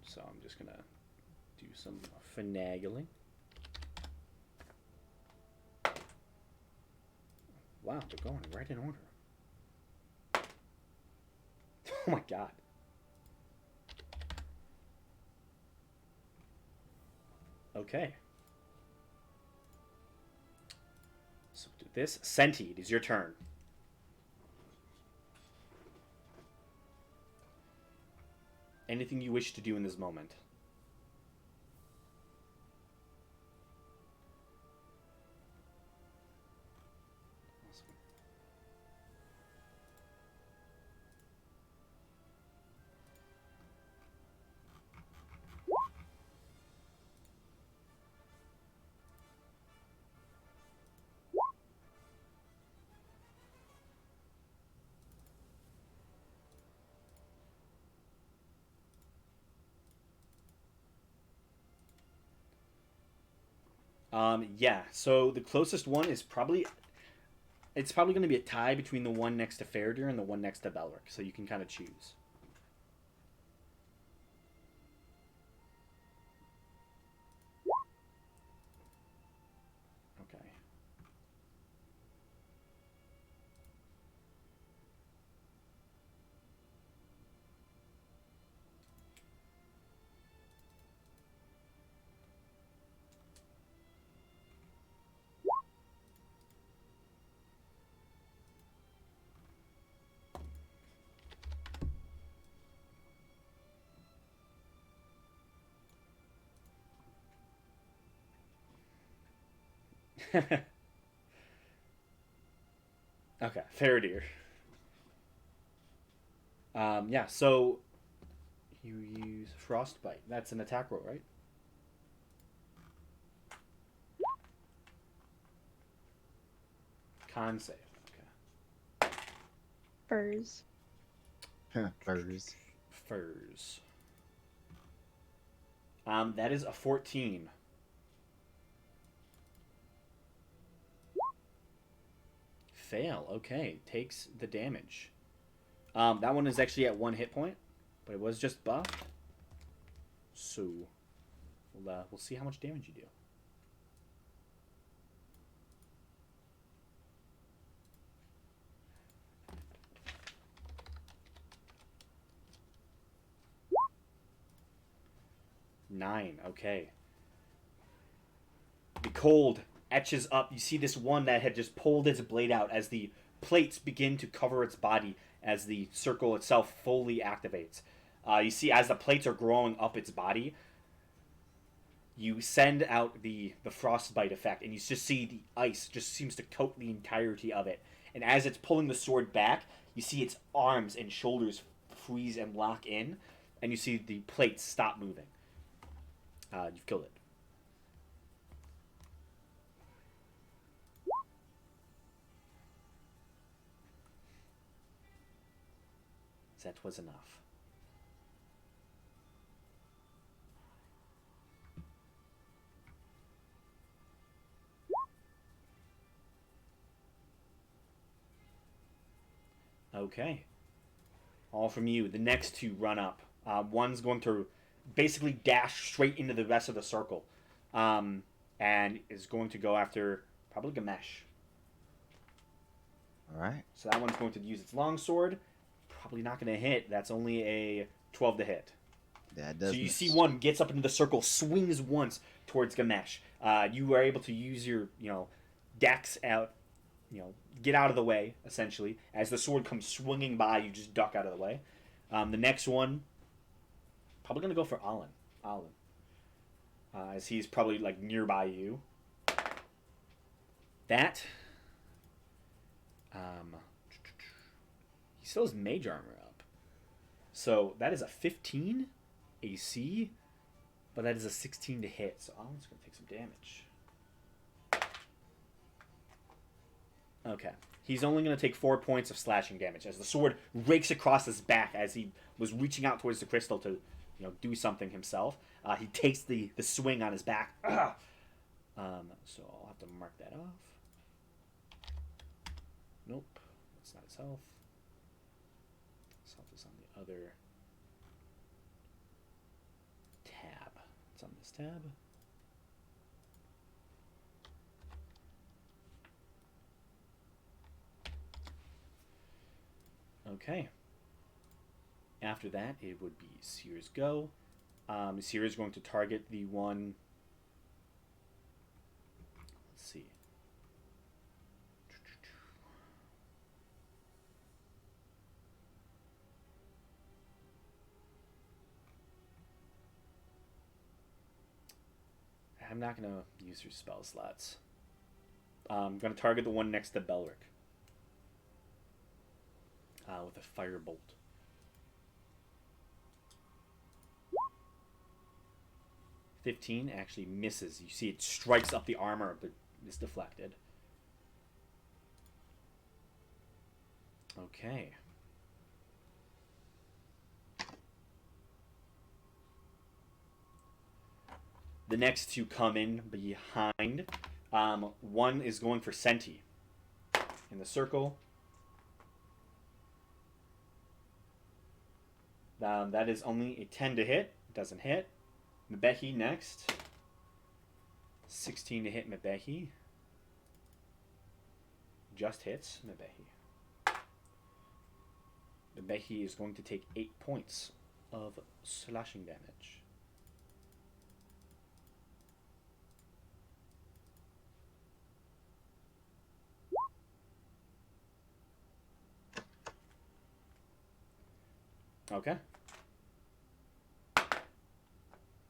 So I'm just going to do some finagling. Wow, they're going right in order. Oh my god. Okay. So do this. Senti, it is your turn. Anything you wish to do in this moment? Yeah. So the closest one is probably... It's probably going to be a tie between the one next to Faradir and the one next to Belric. So you can kind of choose. Okay. Okay, Faradir. Yeah, so you use Frostbite. That's an attack roll, right? Con save. Okay. Furs. Furs. Furs. That is a 14. Fail. Okay, takes the damage. That one is actually at 1 hit point, but it was just buffed. So we'll see how much damage you do. Nine. Okay. The cold etches up. You see this one that had just pulled its blade out as the plates begin to cover its body as the circle itself fully activates. You see as the plates are growing up its body, you send out the frostbite effect, and you just see the ice just seems to coat the entirety of it. And as it's pulling the sword back, you see its arms and shoulders freeze and lock in, and you see the plates stop moving. You've killed it. That was enough. Okay. All from you. The next 2 run up. One's going to basically dash straight into the rest of the circle. And is going to go after probably Gamesh. Alright. So that one's going to use its longsword. Probably not going to hit. That's only a 12 to hit. That does So you miss. see one gets up into the circle, swings once towards Gamesh. You are able to use your, dex out, get out of the way, essentially. As the sword comes swinging by, you just duck out of the way. The next one, probably going to go for Alan. As he's probably, nearby you. That, he still has mage armor up. So that is a 15, a AC, but that is a 16 to hit, so Alan's going to take some damage. Okay. He's only going to take 4 points of slashing damage as the sword rakes across his back as he was reaching out towards the crystal to, do something himself. He takes the swing on his back. So I'll have to mark that off. Nope. That's not his health. His health is on the other tab. It's on this tab. Okay. After that, it would be Seer's go. Seer is going to target the one. Let's see. I'm not going to use your spell slots. I'm going to target the one next to Belric. With a firebolt. $15 actually misses. You see it strikes up the armor, but is deflected. Okay. The next two come in behind. One is going for Senti in the circle. That is only a 10 to hit. Doesn't hit. Mebehi next. 16 to hit Mebehi. Just hits Mebehi. Mebehi is going to take 8 points of slashing damage. Okay.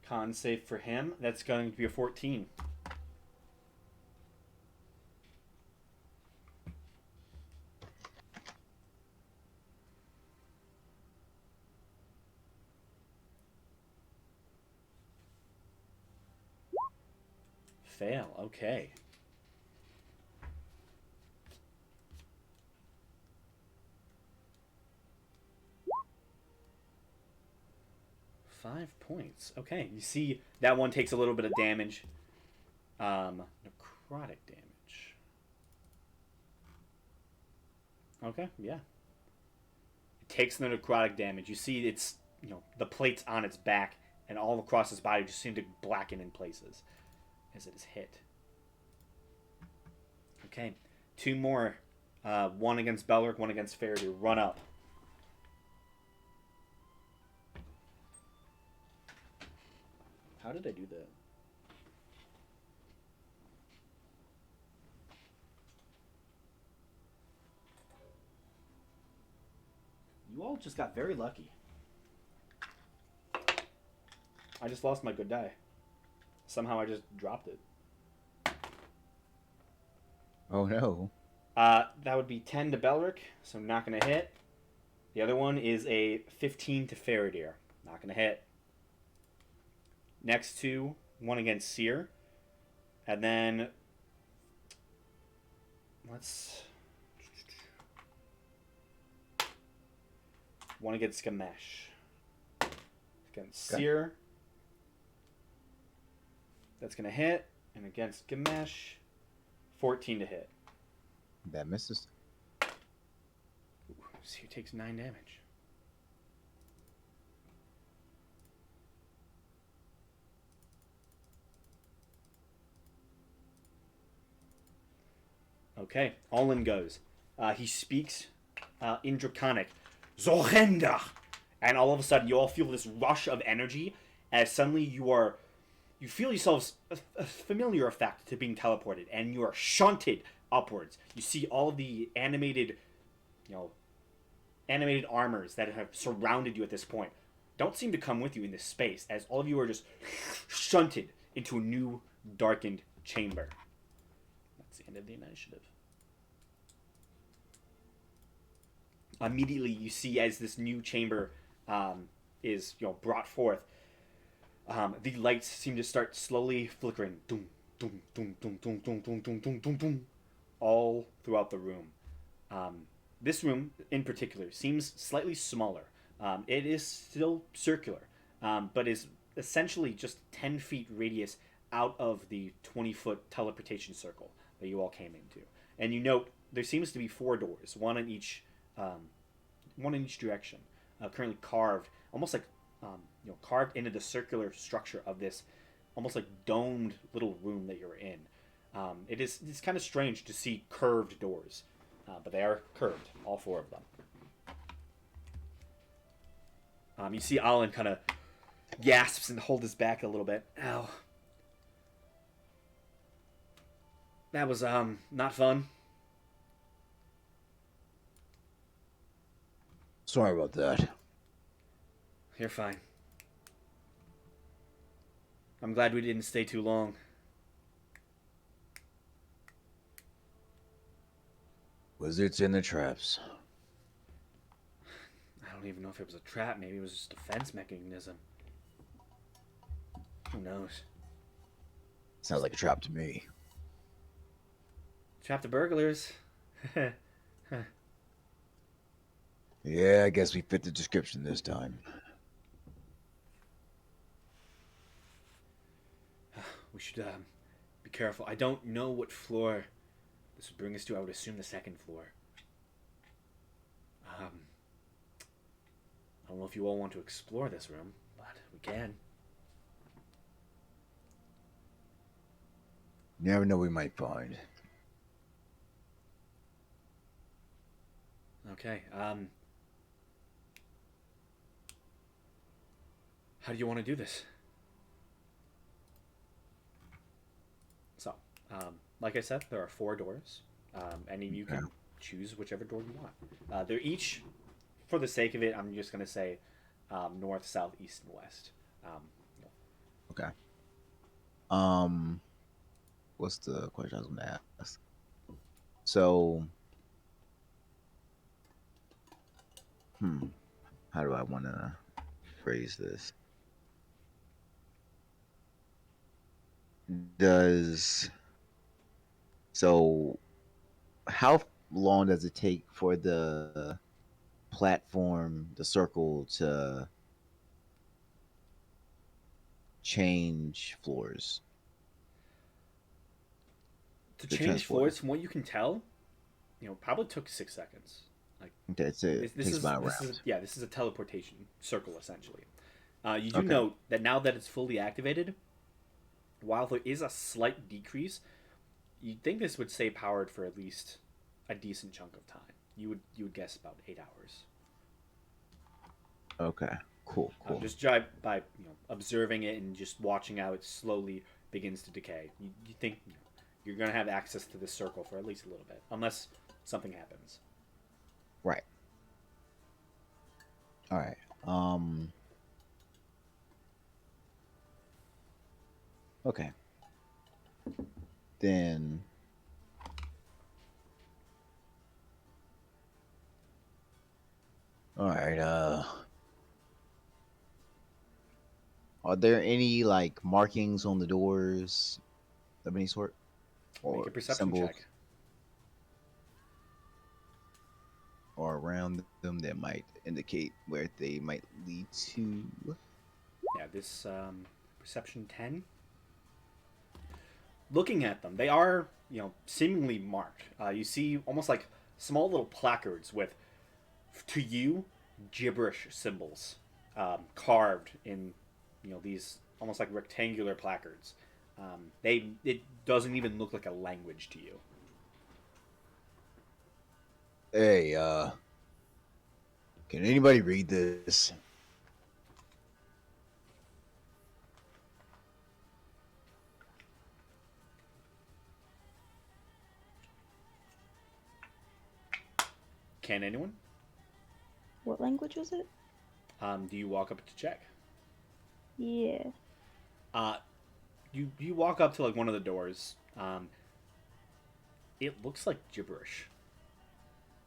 Con save for him. That's going to be a 14. Fail. Okay. Five points. Okay, you see that one takes a little bit of damage. Necrotic damage. Okay, yeah. It takes the necrotic damage. You see it's, the plates on its back and all across its body just seem to blacken in places as it is hit. Okay, two more. One against Belric, one against Faraday. Run up. How did I do that? You all just got very lucky. I just lost my good die. Somehow I just dropped it. Oh no. That would be 10 to Belric, so not going to hit. The other one is a 15 to Faraday. Not going to hit. Next two, one against Seer. And then let's one against Gamesh. Against Seer. That's gonna hit. And against Gamesh, 14 to hit. That misses. Seer takes 9 damage. Okay, Olin goes. He speaks in Draconic, Zorenda! And all of a sudden, you all feel this rush of energy as suddenly you feel yourselves a familiar effect to being teleported, and you are shunted upwards. You see all of the animated armors that have surrounded you at this point don't seem to come with you in this space, as all of you are just shunted into a new darkened chamber. That's the end of the initiative. Immediately, you see as this new chamber is brought forth, The lights seem to start slowly flickering, doom, doom, doom, doom, doom, doom, doom, doom, doom, doom, doom, all throughout the room. Um, this room, in particular, seems slightly smaller. It is still circular, but is essentially just 10 feet radius out of the 20-foot teleportation circle that you all came into. And you note there seems to be four doors, um, one in each direction, currently carved, almost like carved into the circular structure of this, almost like domed little room that you're in. It's kind of strange to see curved doors, but they are curved, all four of them. You see Alan kind of gasps and hold his back a little bit. Ow. That was not fun. Sorry about that. You're fine. I'm glad we didn't stay too long. Wizards in the traps. I don't even know if it was a trap. Maybe it was just a defense mechanism. Who knows? Sounds like a trap to me. Trap the burglars. Yeah, I guess we fit the description this time. We should be careful. I don't know what floor this would bring us to. I would assume the second floor. I don't know if you all want to explore this room, but we can. Never know what we might find. Okay. How do you want to do this? So, like I said, there are four doors. Any of you can choose whichever door you want. They're each, for the sake of it, I'm just going to say north, south, east, and west. Okay. What's the question I was going to ask? So, how do I want to phrase this? So how long does it take for the platform, the circle, to change floors? To The change transporter. floors, from what you can tell, probably took 6 seconds. Like Okay, so it this takes is about a this is round. yeah, this is a teleportation circle essentially. You do Okay. note that now that it's fully activated, while there is a slight decrease, you'd think this would stay powered for at least a decent chunk of time. You would guess about 8 hours. Okay. Cool. Cool. Just by observing it and just watching how it slowly begins to decay. You think you're gonna have access to this circle for at least a little bit, unless something happens. Right. All right. Okay. Then. All right. Are there any like markings on the doors of any sort Make a or perception symbols check. or around them that might indicate where they might lead to? Yeah, this perception 10. Looking at them, they are seemingly marked. You see almost like small little placards with, to you, gibberish symbols carved in these almost like rectangular placards. It doesn't even look like a language to you. Hey, can anybody read this? Can anyone? What language was it? Do you walk up to check? Yeah. Uh, you walk up to like one of the doors. It looks like gibberish.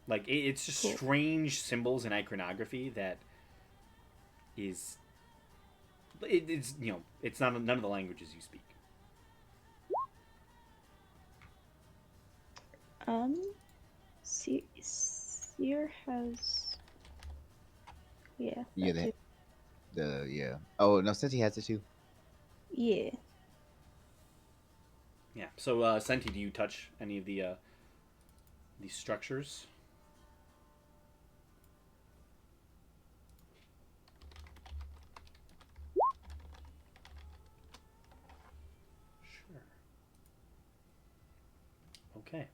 Like it's just Cool. strange symbols and iconography that is it's it's not none of the languages you speak. Um, Seer has, yeah, Yeah, that too. the yeah. Oh no, since he has it too. Yeah. Yeah. So, Senti, do you touch any of the these structures? Sure. Okay.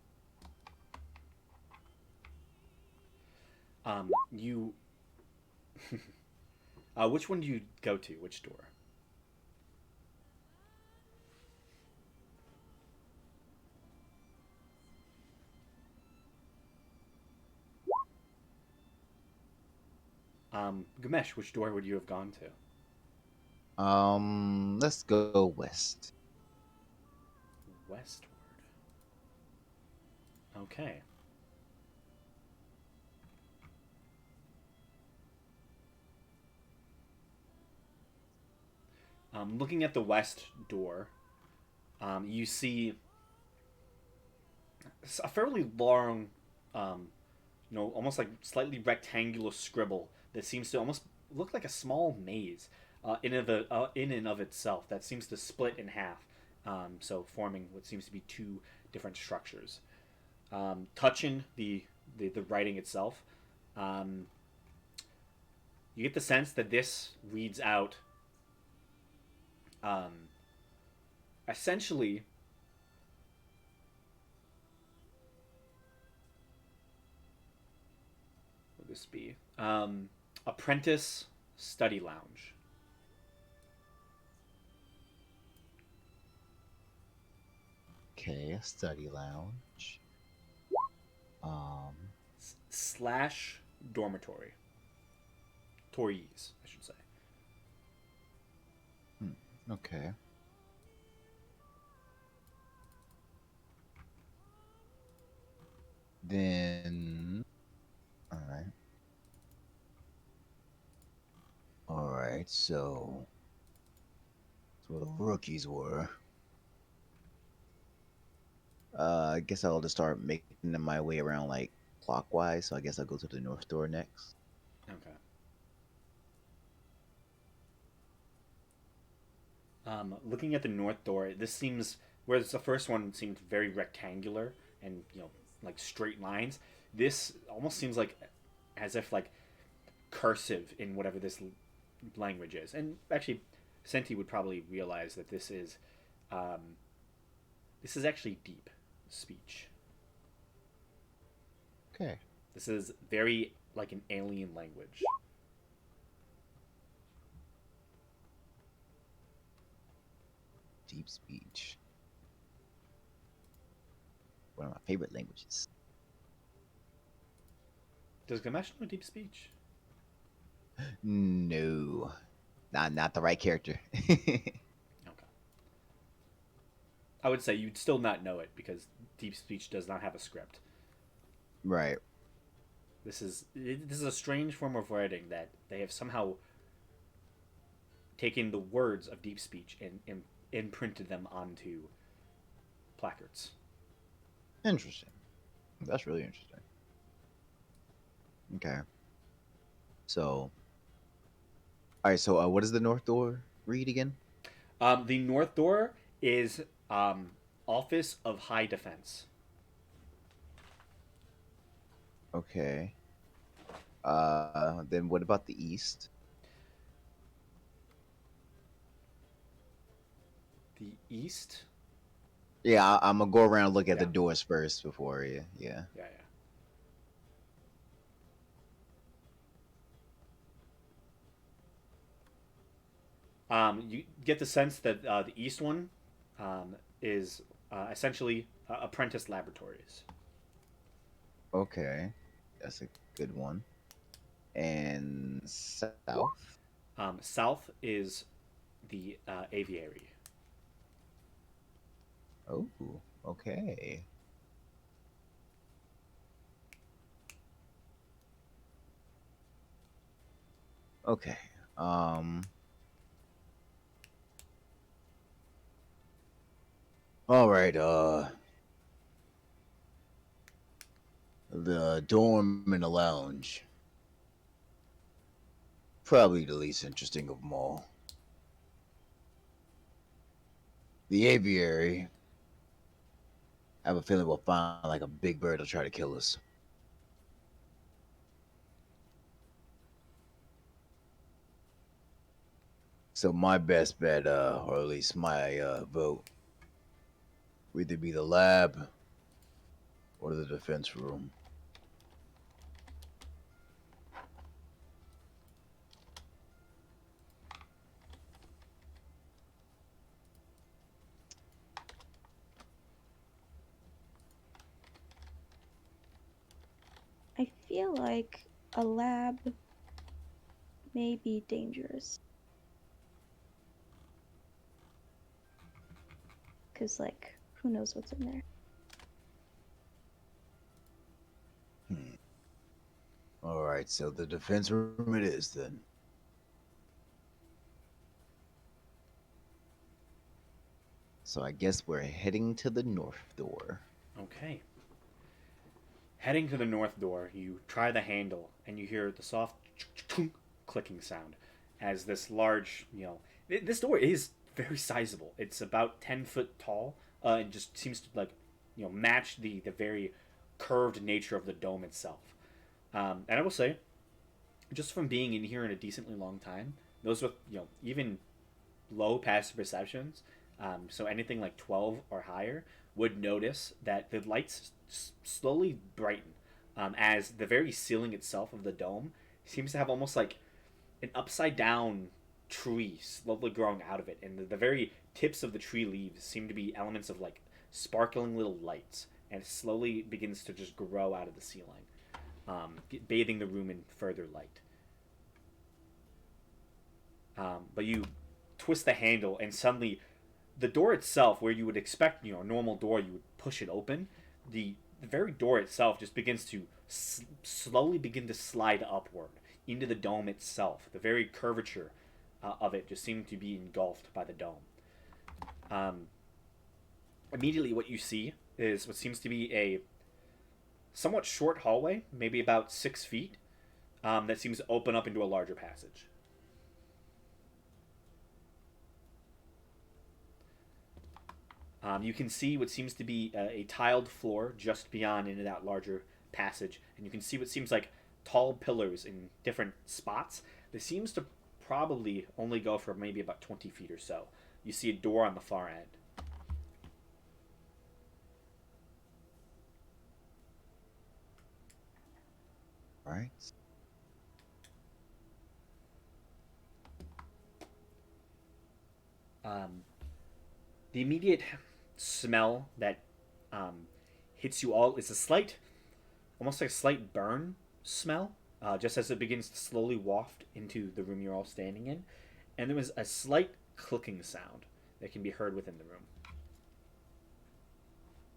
You. Which one do you go to? Which door? Gamesh, which door would you have gone to? Let's go west. Westward. Okay. Looking at the west door, you see a fairly long, um, almost like slightly rectangular scribble that seems to almost look like a small maze in and of itself that seems to split in half, so forming what seems to be two different structures. Touching the writing itself, um, you get the sense that this reads out um, essentially what would this be? Apprentice study lounge. Okay, a study lounge. Um, Slash dormitory. Tories, I should say. okay. Then, all right, all right. So, that's where the rookies were. I guess I'll just start making my way around like clockwise. So I guess I'll go to the north door next. Okay. Looking at the north door, this seems, whereas the first one seemed very rectangular and like straight lines. This almost seems like as if like cursive in whatever this language is. And actually, Senti would probably realize that um, this is actually deep speech. Okay. This is very like an alien language. Deep speech. One of my favorite languages. Does Gamesh know deep speech? No, not the right character. Okay. I would say you'd still not know it because deep speech does not have a script. Right. This is a strange form of writing that they have somehow taken the words of deep speech and imprinted them onto placards. Interesting. That's really interesting. Okay. So, all right. So, what does the north door read again? The north door is Office of High Defense. Okay. Then what about the east? The east. Yeah, I'm gonna go around and look at the Yeah, doors first before. Yeah, yeah. yeah, yeah. You get the sense that the east one is essentially apprentice laboratories. Okay, that's a good one. And south. South is the aviary. Oh, okay. Okay. Um, All right. The dorm and the lounge. Probably the least interesting of them all. The aviary. I have a feeling we'll find like a big bird will try to kill us. So my best bet, or at least my vote, would either be the lab or the defense room. I feel like a lab may be dangerous. Because, like, who knows what's in there? All right, so the defense room it is then. So I guess we're heading to the north door. Okay. Heading to the north door, you try the handle and you hear the soft clicking sound as this large, this door is very sizable. It's about 10 foot tall. It just seems to match the very curved nature of the dome itself. And I will say, just from being in here in a decently long time, those with even low passive perceptions, so anything like 12 or higher, would notice that the lights slowly brighten as the very ceiling itself of the dome seems to have almost like an upside down tree slowly growing out of it, and the very tips of the tree leaves seem to be elements of like sparkling little lights, and it slowly begins to just grow out of the ceiling, bathing the room in further light. But you twist the handle, and suddenly the door itself, where you would expect a normal door, you would push it open. The very door itself just begins to slowly begin to slide upward into the dome itself. The very curvature of it just seemed to be engulfed by the dome. Um, Immediately, what you see is what seems to be a somewhat short hallway, maybe about 6 feet, that seems to open up into a larger passage. You can see what seems to be a tiled floor just beyond into that larger passage, and you can see what seems like tall pillars in different spots. This seems to probably only go for maybe about 20 feet or so. You see a door on the far end. Right? Um, the immediate smell that um, hits you all is a slight, almost like a slight burn smell, just as it begins to slowly waft into the room you're all standing in. And there was a slight clicking sound that can be heard within the room.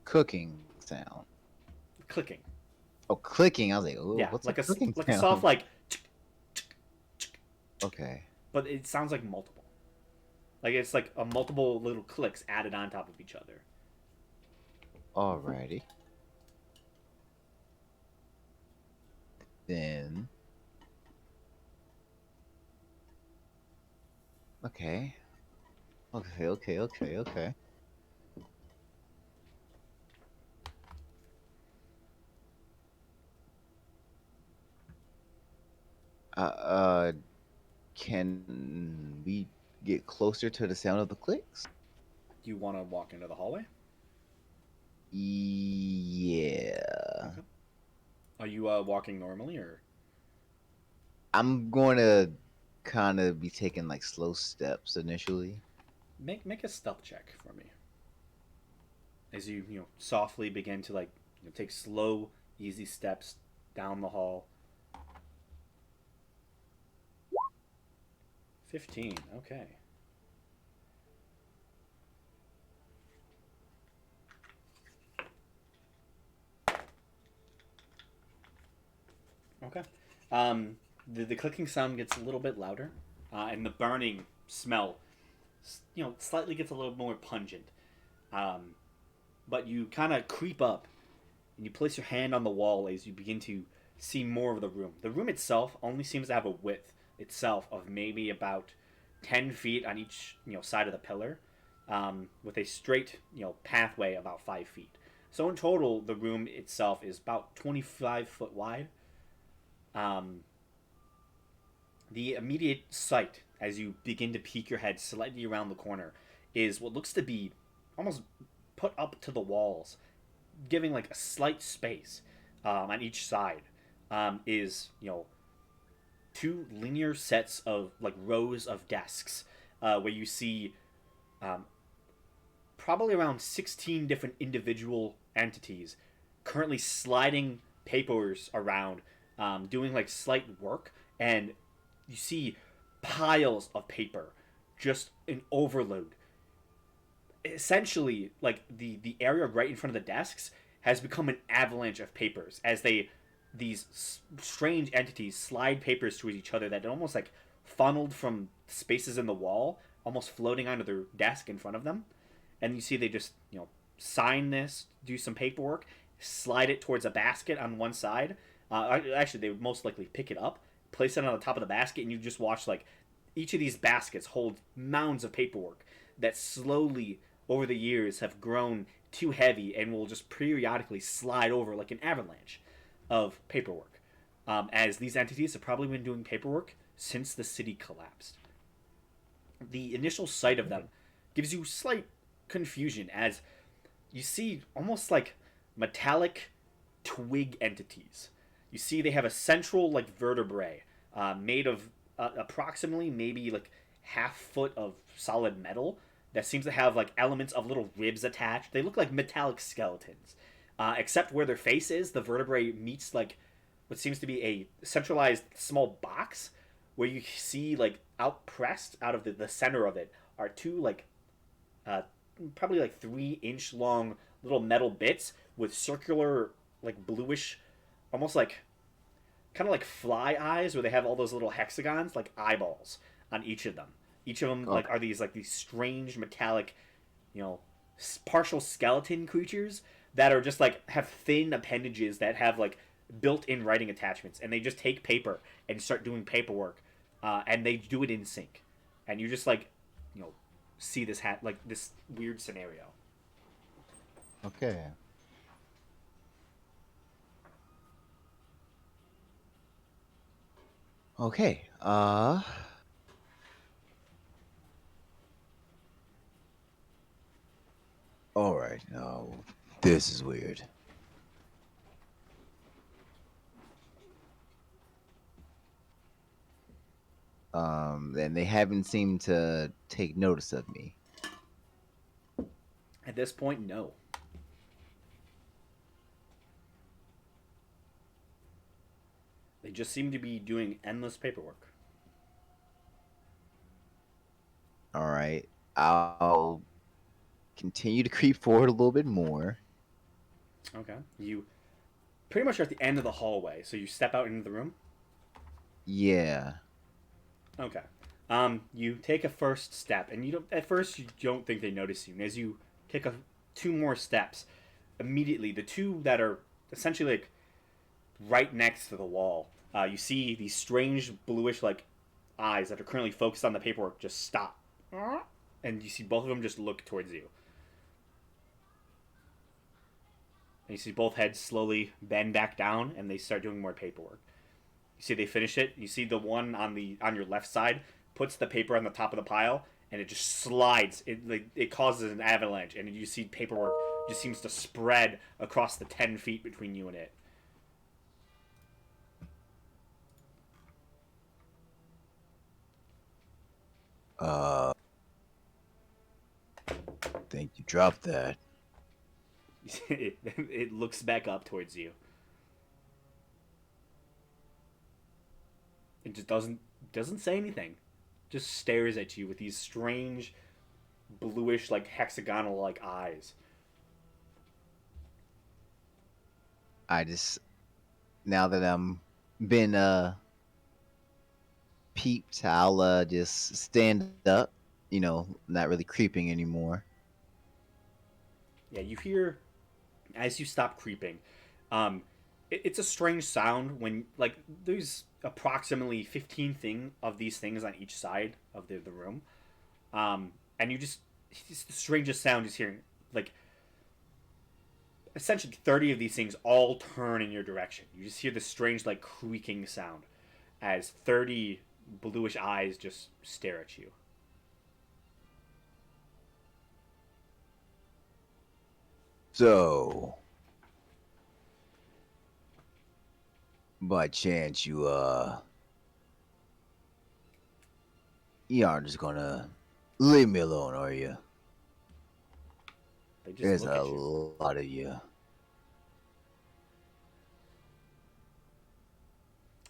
Cooking sound. Clicking. Oh, clicking. I was like, oh, Yeah, what's a like a clicking like a sound? soft like, Okay. but it sounds like multiple. Like it's like a multiple little clicks added on top of each other. Alrighty. Then. Okay. Okay. Uh, can we get closer to the sound of the clicks? Do you want to walk into the hallway? Yeah. Okay. Are you walking normally or? I'm going to kind of be taking like slow steps initially. Make a stealth check for me as you softly begin to like take slow, easy steps down the hall. 15. Okay. Okay. The clicking sound gets a little bit louder, and the burning smell, slightly gets a little more pungent. but you kind of creep up and you place your hand on the wall as you begin to see more of the room. The room itself only seems to have a width itself of maybe about 10 feet on each side of the pillar, with a straight pathway about 5 feet. So in total, the room itself is about 25 foot wide. Um, the immediate sight as you begin to peek your head slightly around the corner is what looks to be almost put up to the walls, giving like a slight space on each side. Is two linear sets of like rows of desks where you see um, probably around 16 different individual entities currently sliding papers around, doing like slight work, and you see piles of paper, just an overload. Essentially, like the area right in front of the desks has become an avalanche of papers as these strange entities slide papers to each other that almost like funneled from spaces in the wall, almost floating onto their desk in front of them. And you see they just sign this, do some paperwork, slide it towards a basket on one side. Actually, they would most likely pick it up, place it on the top of the basket, and you just watch like each of these baskets hold mounds of paperwork that slowly over the years have grown too heavy and will just periodically slide over like an avalanche of paperwork, as these entities have probably been doing paperwork since the city collapsed. The initial sight of them gives you slight confusion as you see almost like metallic twig entities. You see they have a central like vertebrae made of approximately maybe like half foot of solid metal that seems to have like elements of little ribs attached. They look like metallic skeletons, except where their face is. The vertebrae meets like what seems to be a centralized small box where you see like out pressed out of the center of it are two like uh, probably like 3 inch long little metal bits with circular like bluish, almost like kind of like fly eyes where they have all those little hexagons like eyeballs on each of them. Each of them like Okay. are these strange metallic, you know, partial skeleton creatures that are just like have thin appendages that have like built-in writing attachments, and they just take paper and start doing paperwork, and they do it in sync, and you just like, you know, see like this weird scenario. Okay. Okay. All right. Now, this is weird. And they haven't seemed to take notice of me. At this point, no. They just seem to be doing endless paperwork. All right. I'll continue to creep forward a little bit more. Okay. You pretty much are at the end of the hallway, so you step out into the room. Yeah. Okay. You take a first step, and you don't. At first, you don't think they notice you. And as you take two more steps, immediately the two that are essentially like right next to the wall, you see these strange bluish like eyes that are currently focused on the paperwork just stop, and you see both of them just look towards you. And you see both heads slowly bend back down, and they start doing more paperwork. You see they finish it. You see the one on your left side puts the paper on the top of the pile, and it just slides. It causes an avalanche, and you see paperwork just seems to spread across the 10 feet between you and it. Uh, think you dropped that. It looks back up towards you. It just doesn't say anything. Just stares at you with these strange bluish like hexagonal like eyes. I just now that I'm been peeped, I'll just stand up. Not really creeping anymore. Yeah, you hear as you stop creeping. It's a strange sound when like there's approximately 15 of these things on each side of the room, and you just it's the strangest sound is hearing like essentially 30 of these things all turn in your direction. You just hear this strange like creaking sound as 30 bluish eyes just stare at you. So, by chance, you aren't just gonna leave me alone, are you? They just There's look a at you. lot of you.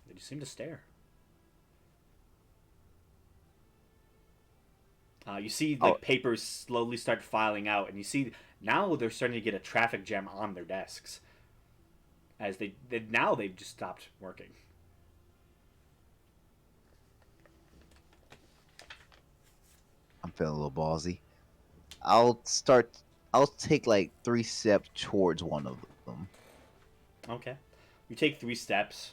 They just seem to stare. You see Oh, like papers slowly start filing out, and you see now they're starting to get a traffic jam on their desks as now they've just stopped working. I'm feeling a little ballsy. I'll start. I'll take like 3 steps towards one of them. Okay, you take 3 steps.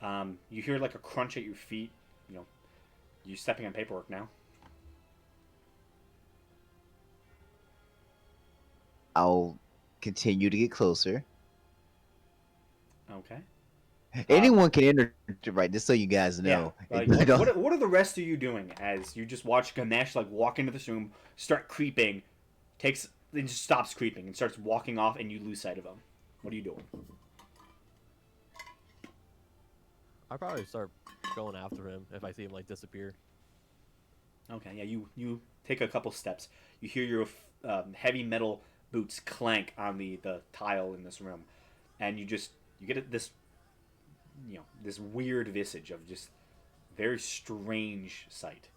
You hear like a crunch at your feet. You know, you're stepping on paperwork now. I'll continue to get closer. Okay. Uh, Anyone can enter, right? Just so you guys yeah. know. What are the rest of you doing as you just watch Ganesh like walk into this room, start creeping, takes then just stops creeping and starts walking off, and you lose sight of him. What are you doing? I'd probably start going after him if I see him like disappear. Okay, yeah, you take a couple steps. You hear your heavy metal boots clank on the tile in this room, and you get this this weird visage of just very strange sight.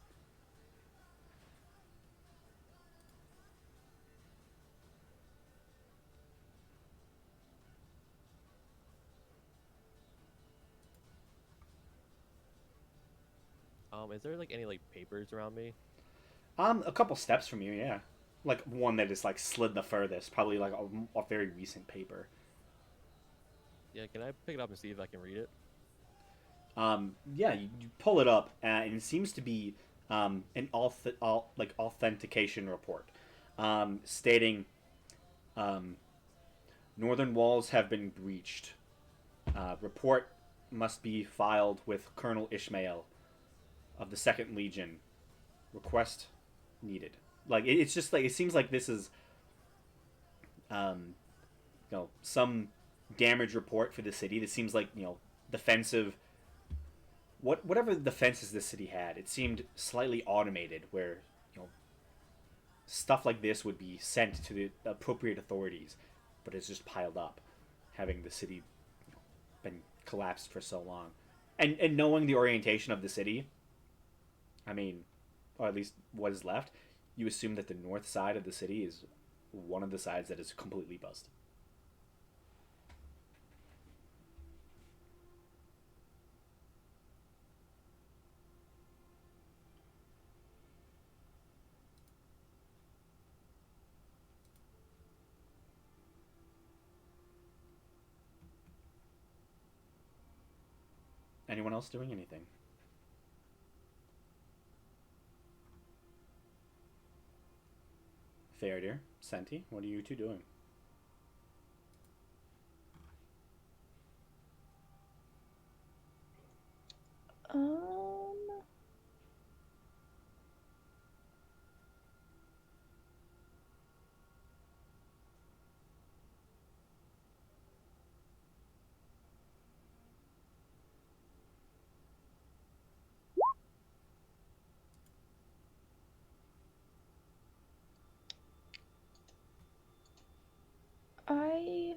Is there like any like papers around me? A couple steps from you, yeah, like one that is like slid the furthest, probably like a very recent paper. Yeah, can I pick it up and see if I can read it? Yeah, you pull it up, and it seems to be like authentication report, stating northern walls have been breached. Report must be filed with Colonel Ishmael of the Second Legion. Request needed. Like it's just like it seems like this is um, some damage report for the city. This seems like defensive whatever defenses the city had, it seemed slightly automated, where stuff like this would be sent to the appropriate authorities, but it's just piled up, having the city been collapsed for so long, and knowing the orientation of the city, I mean, or at least what is left, you assume that the north side of the city is one of the sides that is completely buzzed. Anyone else doing anything? Fair dear, Senti, what are you two doing? Um, I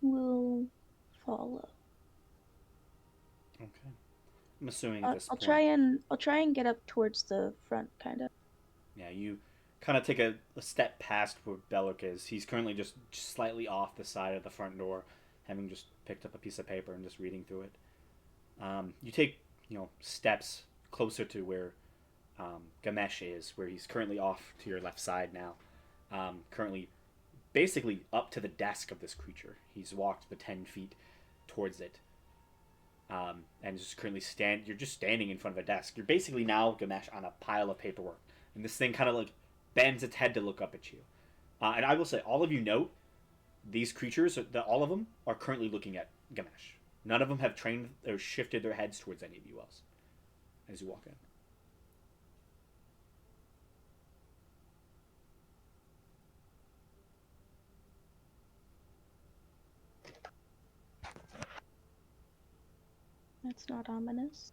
will follow. Okay. I'm assuming at this I'll point, try and get up towards the front, kind of. yeah, you kind of take a step past where Belloc is. He's currently just slightly off the side of the front door, having just picked up a piece of paper and just reading through it. You take steps closer to where Gamesh is, where he's currently off to your left side now. currently basically up to the desk of this creature. He's walked the 10 feet towards it. And just currently you're just standing in front of a desk. You're basically now, Ganesh, on a pile of paperwork. And this thing kind of like bends its head to look up at you. And I will say, all of you note, these creatures, all of them, are currently looking at Ganesh. None of them have trained or shifted their heads towards any of you else as you walk in. That's not ominous.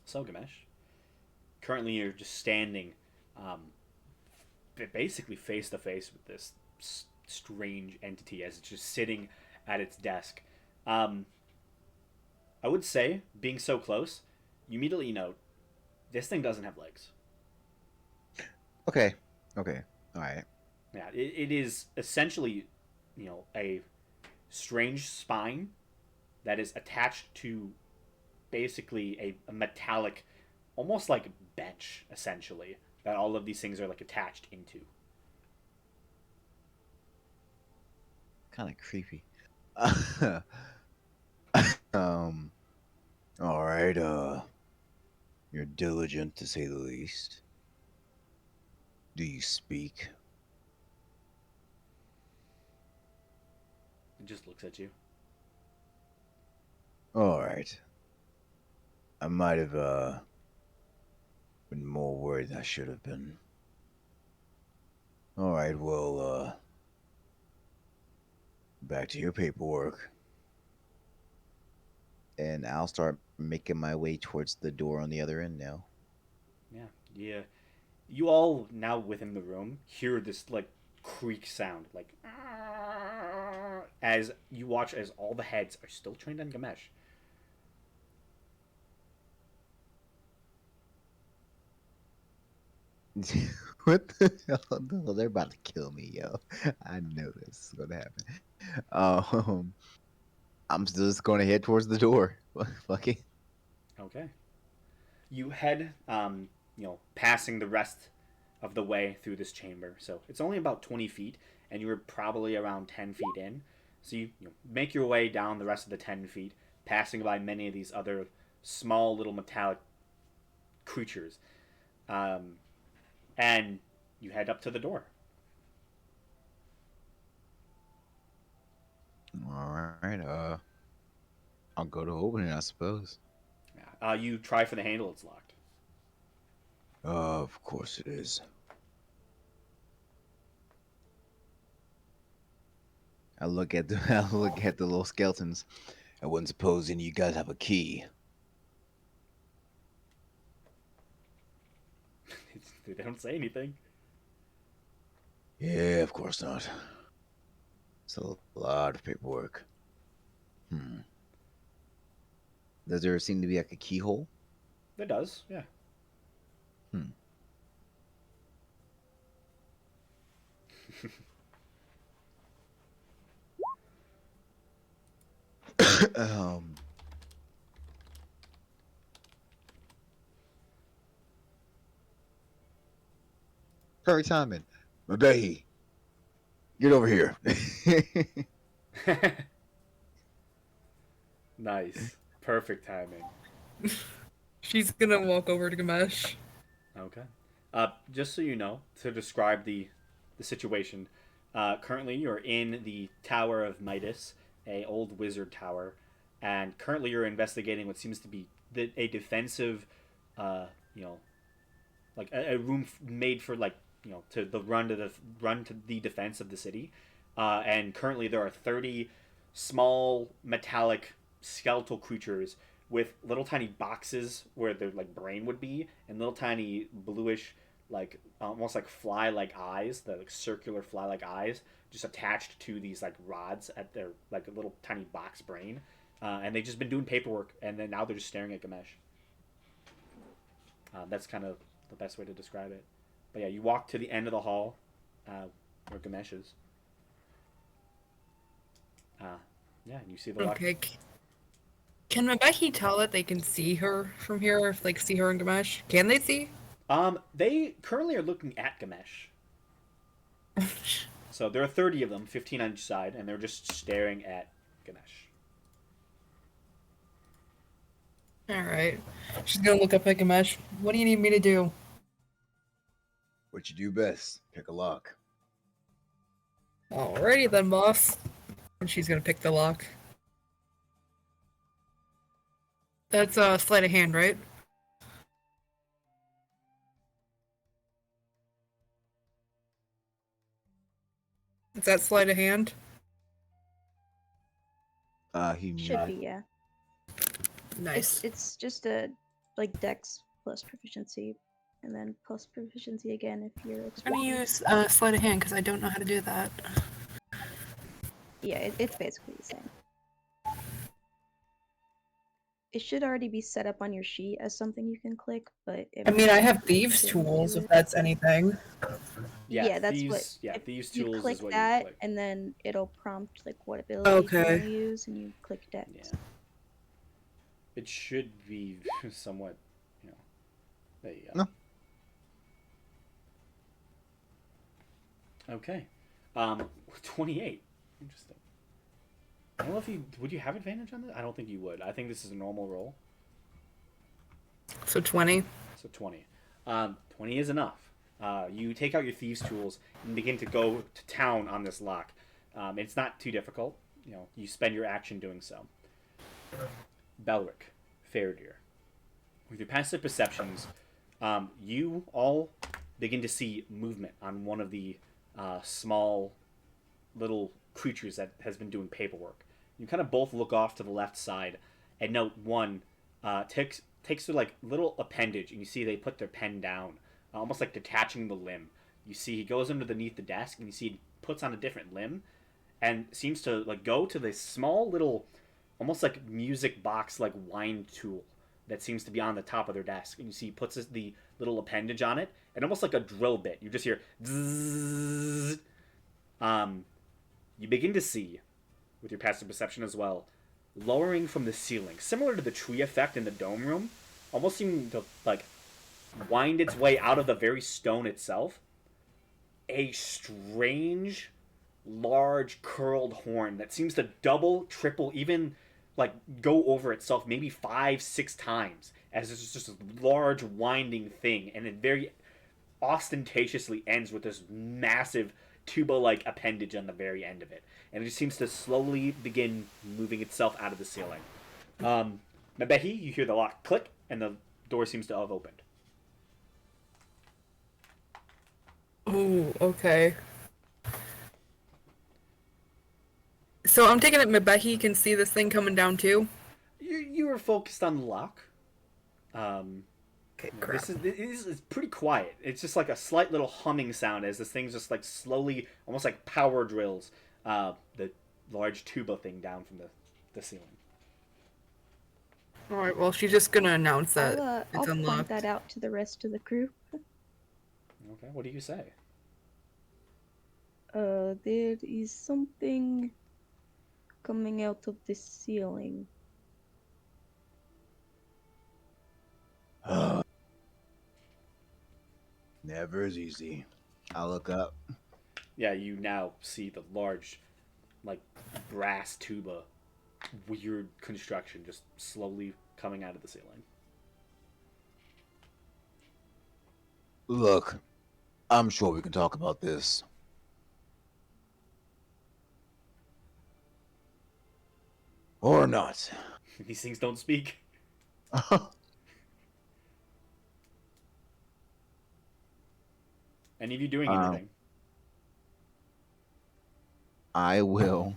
So, Ganesh, currently you're just standing basically face to face with this strange entity as it's just sitting at its desk. Um, I would say, being so close, you immediately note this thing doesn't have legs. Okay. Okay. All right. Yeah, it is essentially, a strange spine that is attached to basically a metallic, almost like bench, essentially, that all of these things are like attached into. Kind of creepy. um. All right. You're diligent to say the least. Do you speak? It just looks at you. All right. I might have been more worried than I should have been. All right. Well, back to your paperwork. And I'll start making my way towards the door on the other end now. Yeah, yeah. You all now within the room hear this like creak sound, like as you watch as all the heads are still trained on Gamesh. What the hell? No, they're about to kill me, yo. I know this is gonna happen. Um, I'm just gonna head towards the door. Fuck it. Okay. You head, passing the rest of the way through this chamber. So it's only about 20 feet, and you were probably around 10 feet in. So you make your way down the rest of the 10 feet, passing by many of these other small little metallic creatures. Um, and you head up to the door. All right. I'll go to open it, I suppose. You try for the handle, it's locked. Of course it is. I look at the I look at the little skeletons. I wouldn't suppose any of you guys have a key. They don't say anything. Yeah, of course not. It's a lot of paperwork. Hmm. Does there seem to be like a keyhole? It does, yeah. Hmm. um. Perfect timing. Mabehi, get over here. Nice. Perfect timing. She's gonna walk over to Gamesh. Okay. Just so you know, to describe the situation, currently you're in the Tower of Mitas, a old wizard tower, and currently you're investigating what seems to be a defensive, uh, you know, like a room made for like to the run to the defense of the city, and currently there are 30 small metallic skeletal creatures with little tiny boxes where their like brain would be, and little tiny bluish like almost like fly like eyes, the like circular fly like eyes, just attached to these like rods at their like a little tiny box brain, and they've just been doing paperwork, and then now they're just staring at Gamesh. That's kind of the best way to describe it. But yeah, you walk to the end of the hall, where Gamesh is. Yeah, and you see the lock. Okay. Can Mabehi tell that they can see her from here? If like see her and Gamesh, can they see? They currently are looking at Gamesh. So there are 30 of them, 15 on each side, and they're just staring at Ganesh. Alright. She's gonna look up at Gamesh. What do you need me to do? What you do best? Pick a lock. Alrighty then, boss. And she's gonna pick the lock. That's sleight of hand, right? Is that sleight of hand? He Should be, yeah. Nice. It's just a like Dex plus proficiency, and then plus proficiency again if you're I'm gonna use sleight of hand because I don't know how to do that. Yeah, it's basically the same. It should already be set up on your sheet as something you can click, but I mean, I have if thieves' you didn't tools do if it- that's anything. Yeah, that's thieves. what. Yeah, if thieves you tools click is what that, you click. and then it'll prompt like what ability you Okay. want to use, and you click Dex. Yeah. It should be somewhat, you know. There you go. No. Okay. 28. Interesting. I don't know if you would you have advantage on this? I don't think you would. I think this is a normal roll. So 20. So 20. 20 is enough. You take out your thieves' tools and begin to go to town on this lock. It's not too difficult. You know, you spend your action doing so. Belric, Faradir, with your passive perceptions, you all begin to see movement on one of the small little creatures that has been doing paperwork. You kind of both look off to the left side and note one takes their like little appendage, and you see they put their pen down, almost like detaching the limb. You see he goes underneath the desk, and you see he puts on a different limb, and seems to like go to this small little, almost like music box like wind tool that seems to be on the top of their desk. And you see he puts the little appendage on it, and almost like a drill bit, you just hear zzz. You begin to see, with your passive perception as well, lowering from the ceiling, similar to the tree effect in the dome room, almost seeming to like wind its way out of the very stone itself, a strange, large curled horn that seems to double, triple, even like go over itself maybe 5, 6 times as it's just a large winding thing, and it very ostentatiously ends with this massive tuba-like appendage on the very end of it, and it just seems to slowly begin moving itself out of the ceiling. Mabehi, you hear the lock click, and the door seems to have opened. Ooh, okay. So I'm taking it Mabehi can see this thing coming down too? You were focused on the lock. Okay, crap. It's pretty quiet. It's just like a slight little humming sound as this thing's just like slowly, almost like power drills, the large tuba thing down from the ceiling. Alright, well, she's just gonna announce that I'll it's point unlocked. that out to the rest of the crew. Okay, what do you say? There is something coming out of the ceiling. Never is easy. I'll look up. Yeah, you now see the large, like, brass tuba, weird construction just slowly coming out of the ceiling. Look, I'm sure we can talk about this. Or not. These things don't speak. Any of you doing anything? I will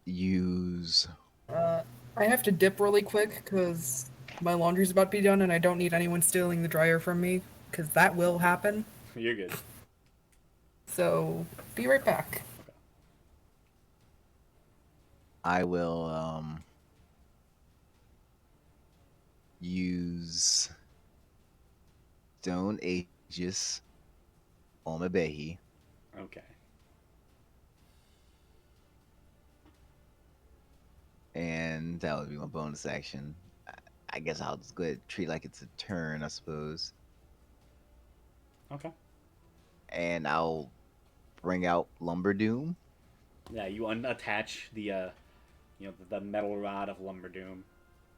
use. I have to dip really quick because my laundry's about to be done and I don't need anyone stealing the dryer from me because that will happen. You're good. So, be right back. I will use Stone Aegis on Mabehi. Okay. And that would be my bonus action. I guess I'll just go ahead and treat like it's a turn, I suppose. Okay. And I'll bring out Lumber Doom. Yeah, you unattach the the metal rod of Lumberdoom,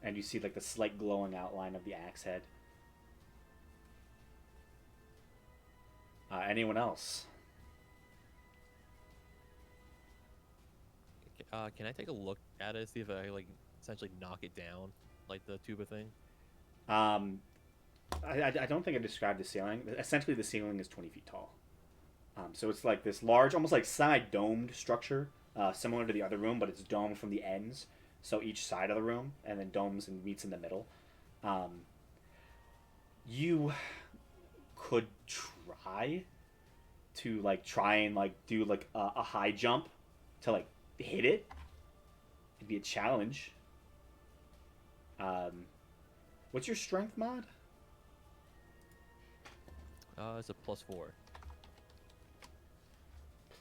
and you see like the slight glowing outline of the axe head. Anyone else? Can I take a look at it, see if I like essentially knock it down, like the tuba thing? Um, I don't think I described the ceiling. Essentially, the ceiling is 20 feet tall. So it's like this large, almost like side-domed structure, similar to the other room, but it's domed from the ends. So each side of the room, and then domes and meets in the middle. Um, you could try and like do like a high jump to like hit it. It'd be a challenge. Um, what's your strength mod? It's a +4.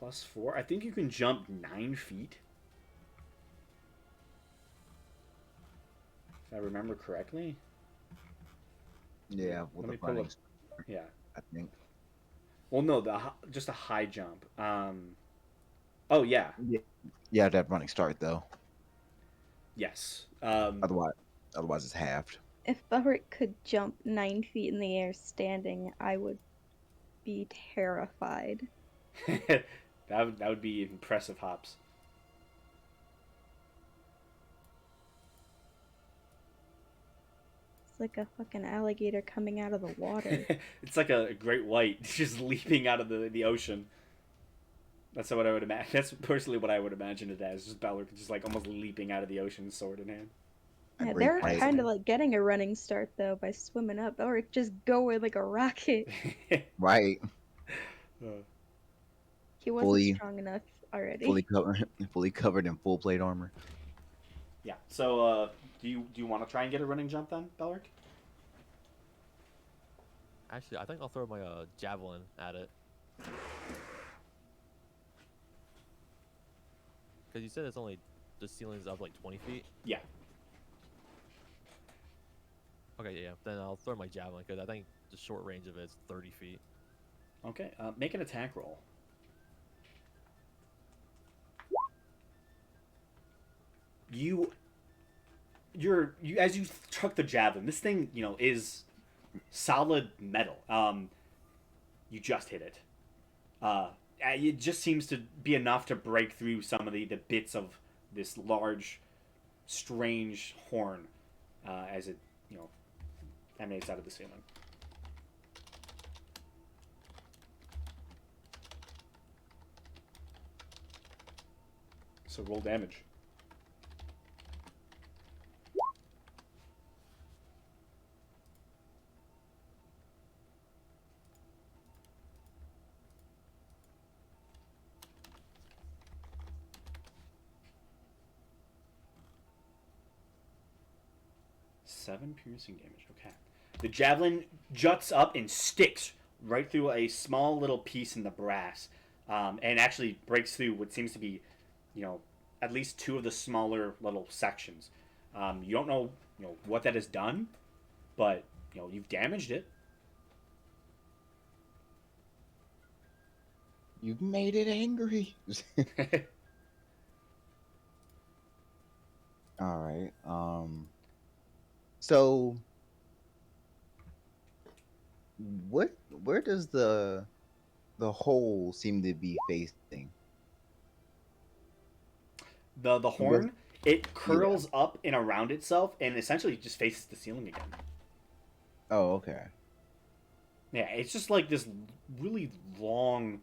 +4. I think you can jump 9 feet. If I remember correctly. Yeah, with Let the me pull up. running, Yeah. I think. Well, no, just a high jump. Oh yeah. Yeah, yeah, that running start though. Yes. Otherwise it's halved. If Burick could jump 9 feet in the air standing, I would be terrified. that would be impressive hops. It's like a fucking alligator coming out of the water. It's like a great white just leaping out of the ocean. That's what I would imagine. That's personally what I would imagine it as. Just Balor just like almost leaping out of the ocean, sword in hand. A Yeah, great they're white. kind of like getting a running start though by swimming up. Burick just going like a rocket. Right. He wasn't Fully strong enough already. fully covered fully covered in full plate armor. Yeah. So, do you want to try and get a running jump then, Belric? Actually, I think I'll throw my javelin at it. Because you said it's only the ceiling's up like 20 feet. Yeah. Okay, yeah. Then I'll throw my javelin because I think the short range of it is 30 feet. Okay. Make an attack roll. You you as you chuck the javelin, this thing is solid metal. You just hit it. It just seems to be enough to break through some of the bits of this large, strange horn as it emanates out of the ceiling. So roll damage. Seven piercing damage. Okay. The javelin juts up and sticks right through a small little piece in the brass, and actually breaks through what seems to be, at least two of the smaller little sections. You don't know, what that has done, but you've damaged it. You've made it angry. All right. So where does the hole seem to be facing? The Where, horn, it yeah. curls up and around itself and essentially just faces the ceiling again. Oh, okay. Yeah, it's just like this really long,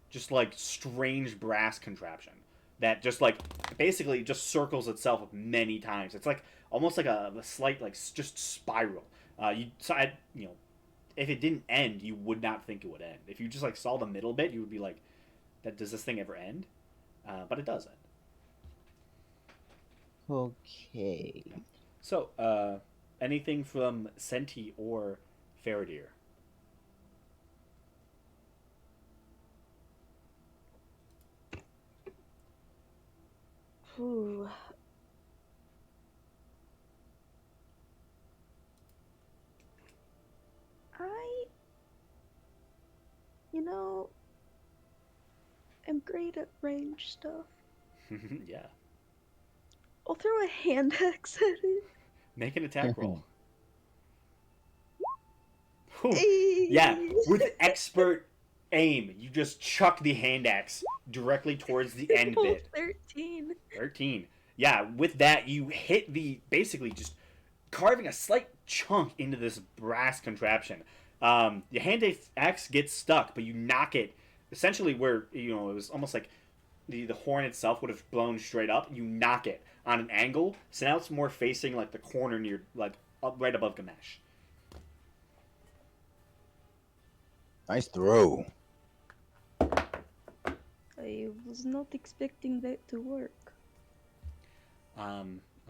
just like strange brass contraption that just like basically just circles itself many times. It's like almost like a slight like just spiral. If it didn't end, you would not think it would end. If you just like saw the middle bit, you would be like, "That does this thing ever end?" But it doesn't. Okay. So, anything from Senti or Faradir? Ooh. great at range stuff. Yeah. I'll throw a hand axe at it. Make an attack roll. Whew. Yeah, Ayy. with expert aim, you just chuck the hand axe directly towards the end Roll bit. 13. 13. Yeah, with that, you hit basically just carving a slight chunk into this brass contraption. The hand axe gets stuck, but you knock it essentially where, it was almost like the horn itself would have blown straight up. You knock it on an angle, so now it's more facing like the corner near, like, up right above Gamesh. Nice throw. I was not expecting that to work.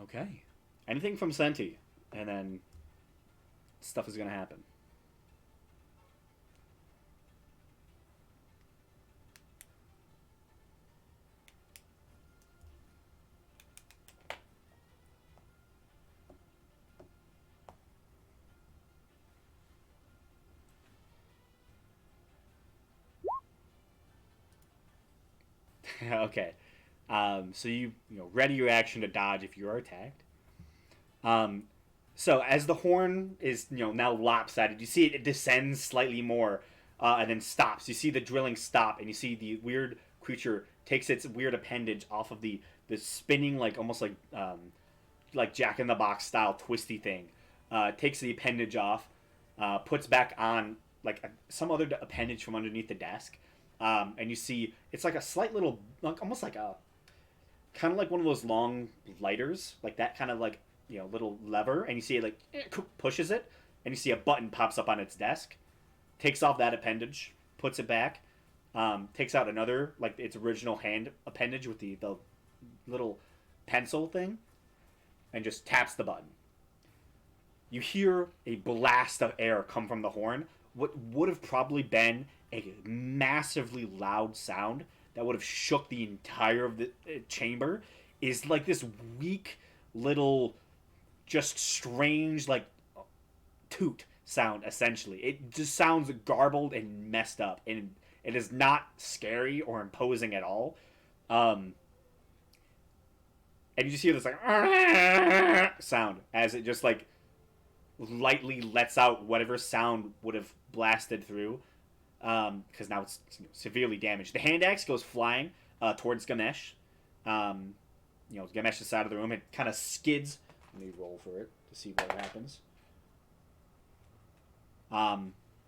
Okay. Anything from Senti, and then stuff is gonna happen. Okay. So you ready your action to dodge if you are attacked. Um, so as the horn is now lopsided, you see it descends slightly more, and then stops. You see the drilling stop, and you see the weird creature takes its weird appendage off of the spinning, like almost like Jack in the Box style twisty thing. Takes the appendage off, puts back on like some other appendage from underneath the desk, and you see it's like a slight little, like almost like a kind of like one of those long lighters, like that kind of like little lever, and you see it like pushes it, and you see a button pops up on its desk, takes off that appendage, puts it back, takes out another like its original hand appendage with the little pencil thing, and just taps the button. You hear a blast of air come from the horn. What would have probably been a massively loud sound that would have shook the entire of the chamber is like this weak little, just strange, like toot sound. Essentially, it just sounds garbled and messed up, and it is not scary or imposing at all. And you just hear this like sound as it just like lightly lets out whatever sound would have blasted through, because now it's severely damaged. The hand axe goes flying towards Gamesh. Gamesh's side of the room. It kind of skids. Let me roll for it to see what happens.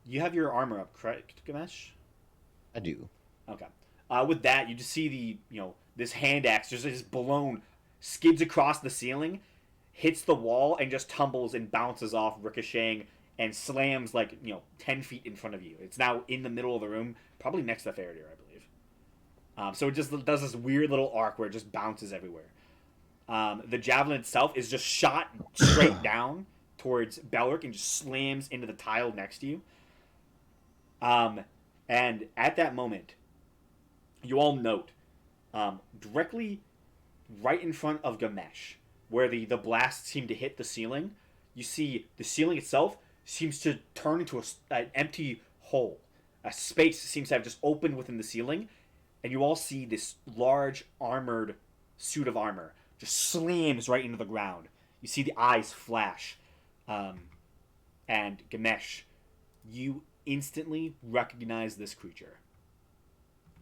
You have your armor up, correct, Gamesh? I do. Okay. With that, you just see this hand axe just is blown, skids across the ceiling, hits the wall, and just tumbles and bounces off, ricocheting, and slams like 10 feet in front of you. It's now in the middle of the room, probably next to Faraday, I believe. So it just does this weird little arc where it just bounces everywhere. The javelin itself is just shot straight down towards Belric and just slams into the tile next to you. And at that moment, you all note, directly right in front of Gamesh, where the blasts seem to hit the ceiling, you see the ceiling itself seems to turn into an empty hole. A space seems to have just opened within the ceiling, and you all see this large armored suit of armor just slams right into the ground. You see the eyes flash. And Gamesh, you instantly recognize this creature.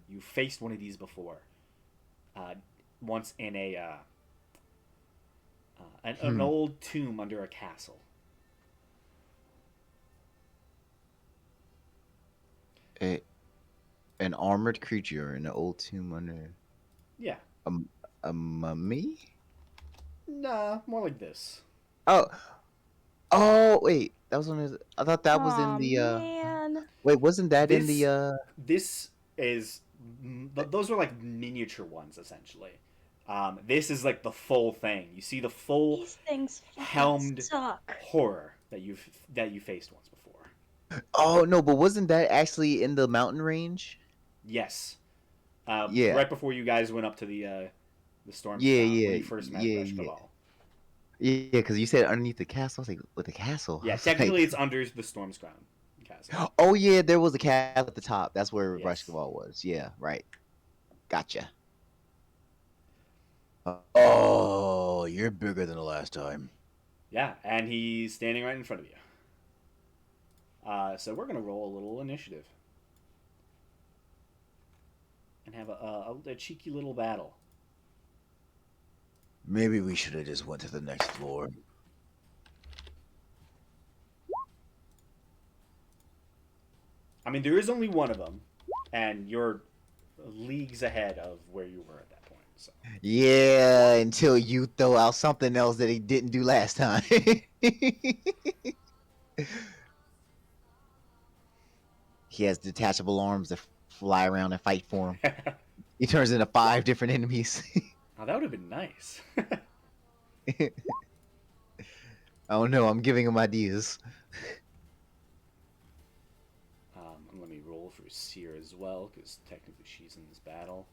You faced one of these before. Once in an old tomb under a castle. An armored creature in an old tomb under Yeah. a mummy? Nah, more like this. Oh, wait. That was I thought that was in Aw, the man. Wait, wasn't that in This- the This is... Those are like miniature ones, essentially. This is like the full thing. You see the full These things fucking helmed suck. horror that you faced once before. Oh, no, but wasn't that actually in the mountain range? Yes. Yeah. Right before you guys went up to the storm Yeah, ground, yeah, when you first met yeah, Rush yeah. Cabal. Yeah, because you said underneath the castle. I was like, with the castle? I Yeah, was technically like- it's under the storm's crown castle. Oh, yeah, there was a castle at the top. That's where Yes. Rush Cabal was. Yeah, right. Gotcha. Oh, you're bigger than the last time. Yeah, and he's standing right in front of you. So we're gonna roll a little initiative and have a cheeky little battle. Maybe we should have just went to the next floor. I mean, there is only one of them, and you're leagues ahead of where you were at that point. So Yeah, until you throw out something else that he didn't do last time. He has detachable arms that fly around and fight for him. He turns into 5 different enemies. oh, that would have been nice. Oh no, I'm giving him ideas. And let me roll for Seer as well, because technically she's in this battle.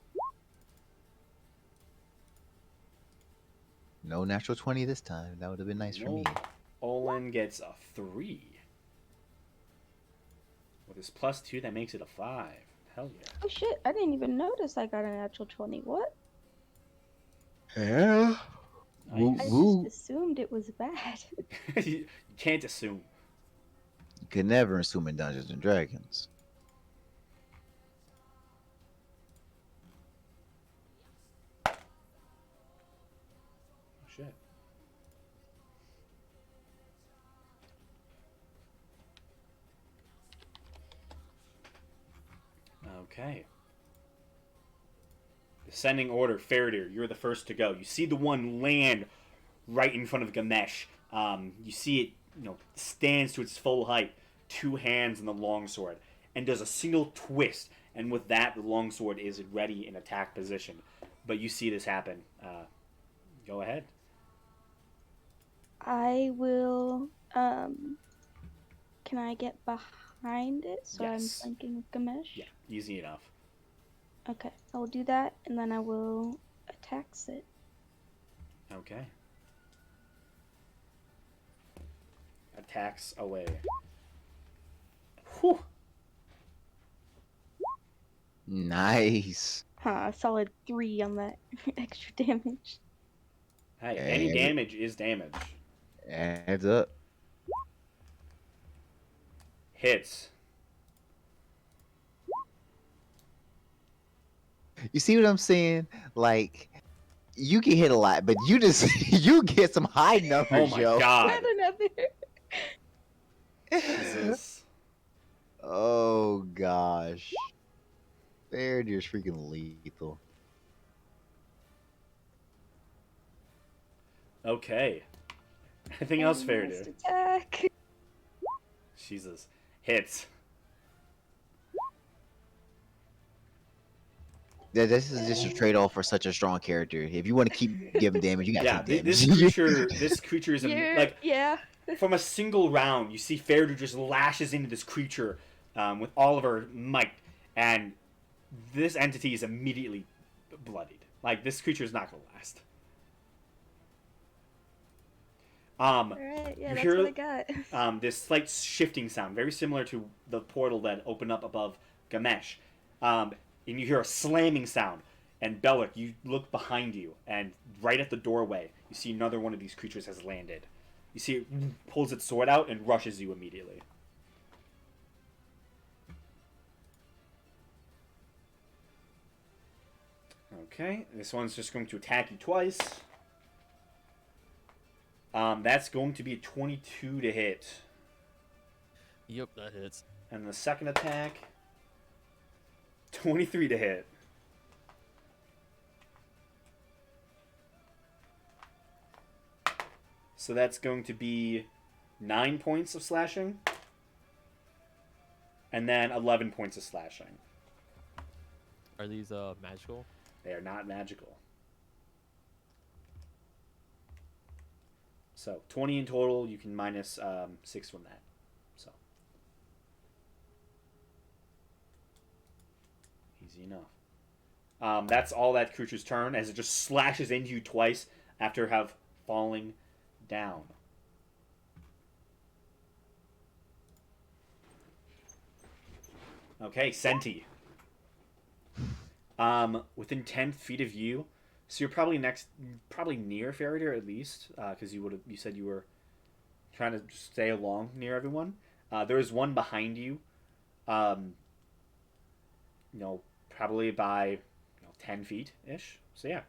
No natural 20 this time. That would have been nice for me. Olin gets a 3. With his +2, that makes it a 5. Hell yeah. Oh shit, I didn't even notice I got a natural 20. What? Yeah. Woo, Nice. I woo. just assumed it was bad. You can't assume. You could never assume in Dungeons and Dragons. Oh, shit. Okay. Descending order, Faradir, you're the first to go. You see the one land right in front of Ganesh. You see it, stands to its full height, 2 hands in the longsword, and does a single twist. And with that, the longsword is ready in attack position. But you see this happen. Go ahead. I will, can I get behind it so I'm Yes. flanking with Gamesh? Yeah, easy enough. Okay, I will do that, and then I will attack it. Okay. Attacks away. Whew. Nice. Huh, a solid 3 on that extra damage. Hey, any And damage is damage. adds up. Hits. You see what I'm saying? Like, you get hit a lot, but you just you get some high numbers, Oh my yo. god. Not another. Jesus. Oh gosh. Faradir's freaking lethal. Okay. Anything else, And Faradir? last attack. Jesus. Hits. Yeah, this is just a trade-off for such a strong character. If you want to keep giving damage, you gotta Yeah, take damage. this creature is like Yeah. from a single round. You see Faradir just lashes into this creature with all of her might, and this entity is immediately bloodied. Like this creature is not going to last. Alright, yeah, You that's hear what I got. this slight shifting sound, very similar to the portal that opened up above Gamesh. And you hear a slamming sound. And Bellic, you look behind you, and right at the doorway, you see another one of these creatures has landed. You see it pulls its sword out and rushes you immediately. Okay, this one's just going to attack you twice. That's going to be a 22 to hit. Yep, that hits. And the second attack, 23 to hit. So that's going to be 9 points of slashing. And then 11 points of slashing. Are these magical? They are not magical. So 20 in total. You can minus 6 from that. So easy enough. That's all that creature's turn as it just slashes into you twice after have falling down. Okay, Senti. Within 10 feet of you, so you're probably probably near Faraday at least, because you said you were trying to stay along near everyone. There is one behind you, um, probably by 10 feet ish. So yeah,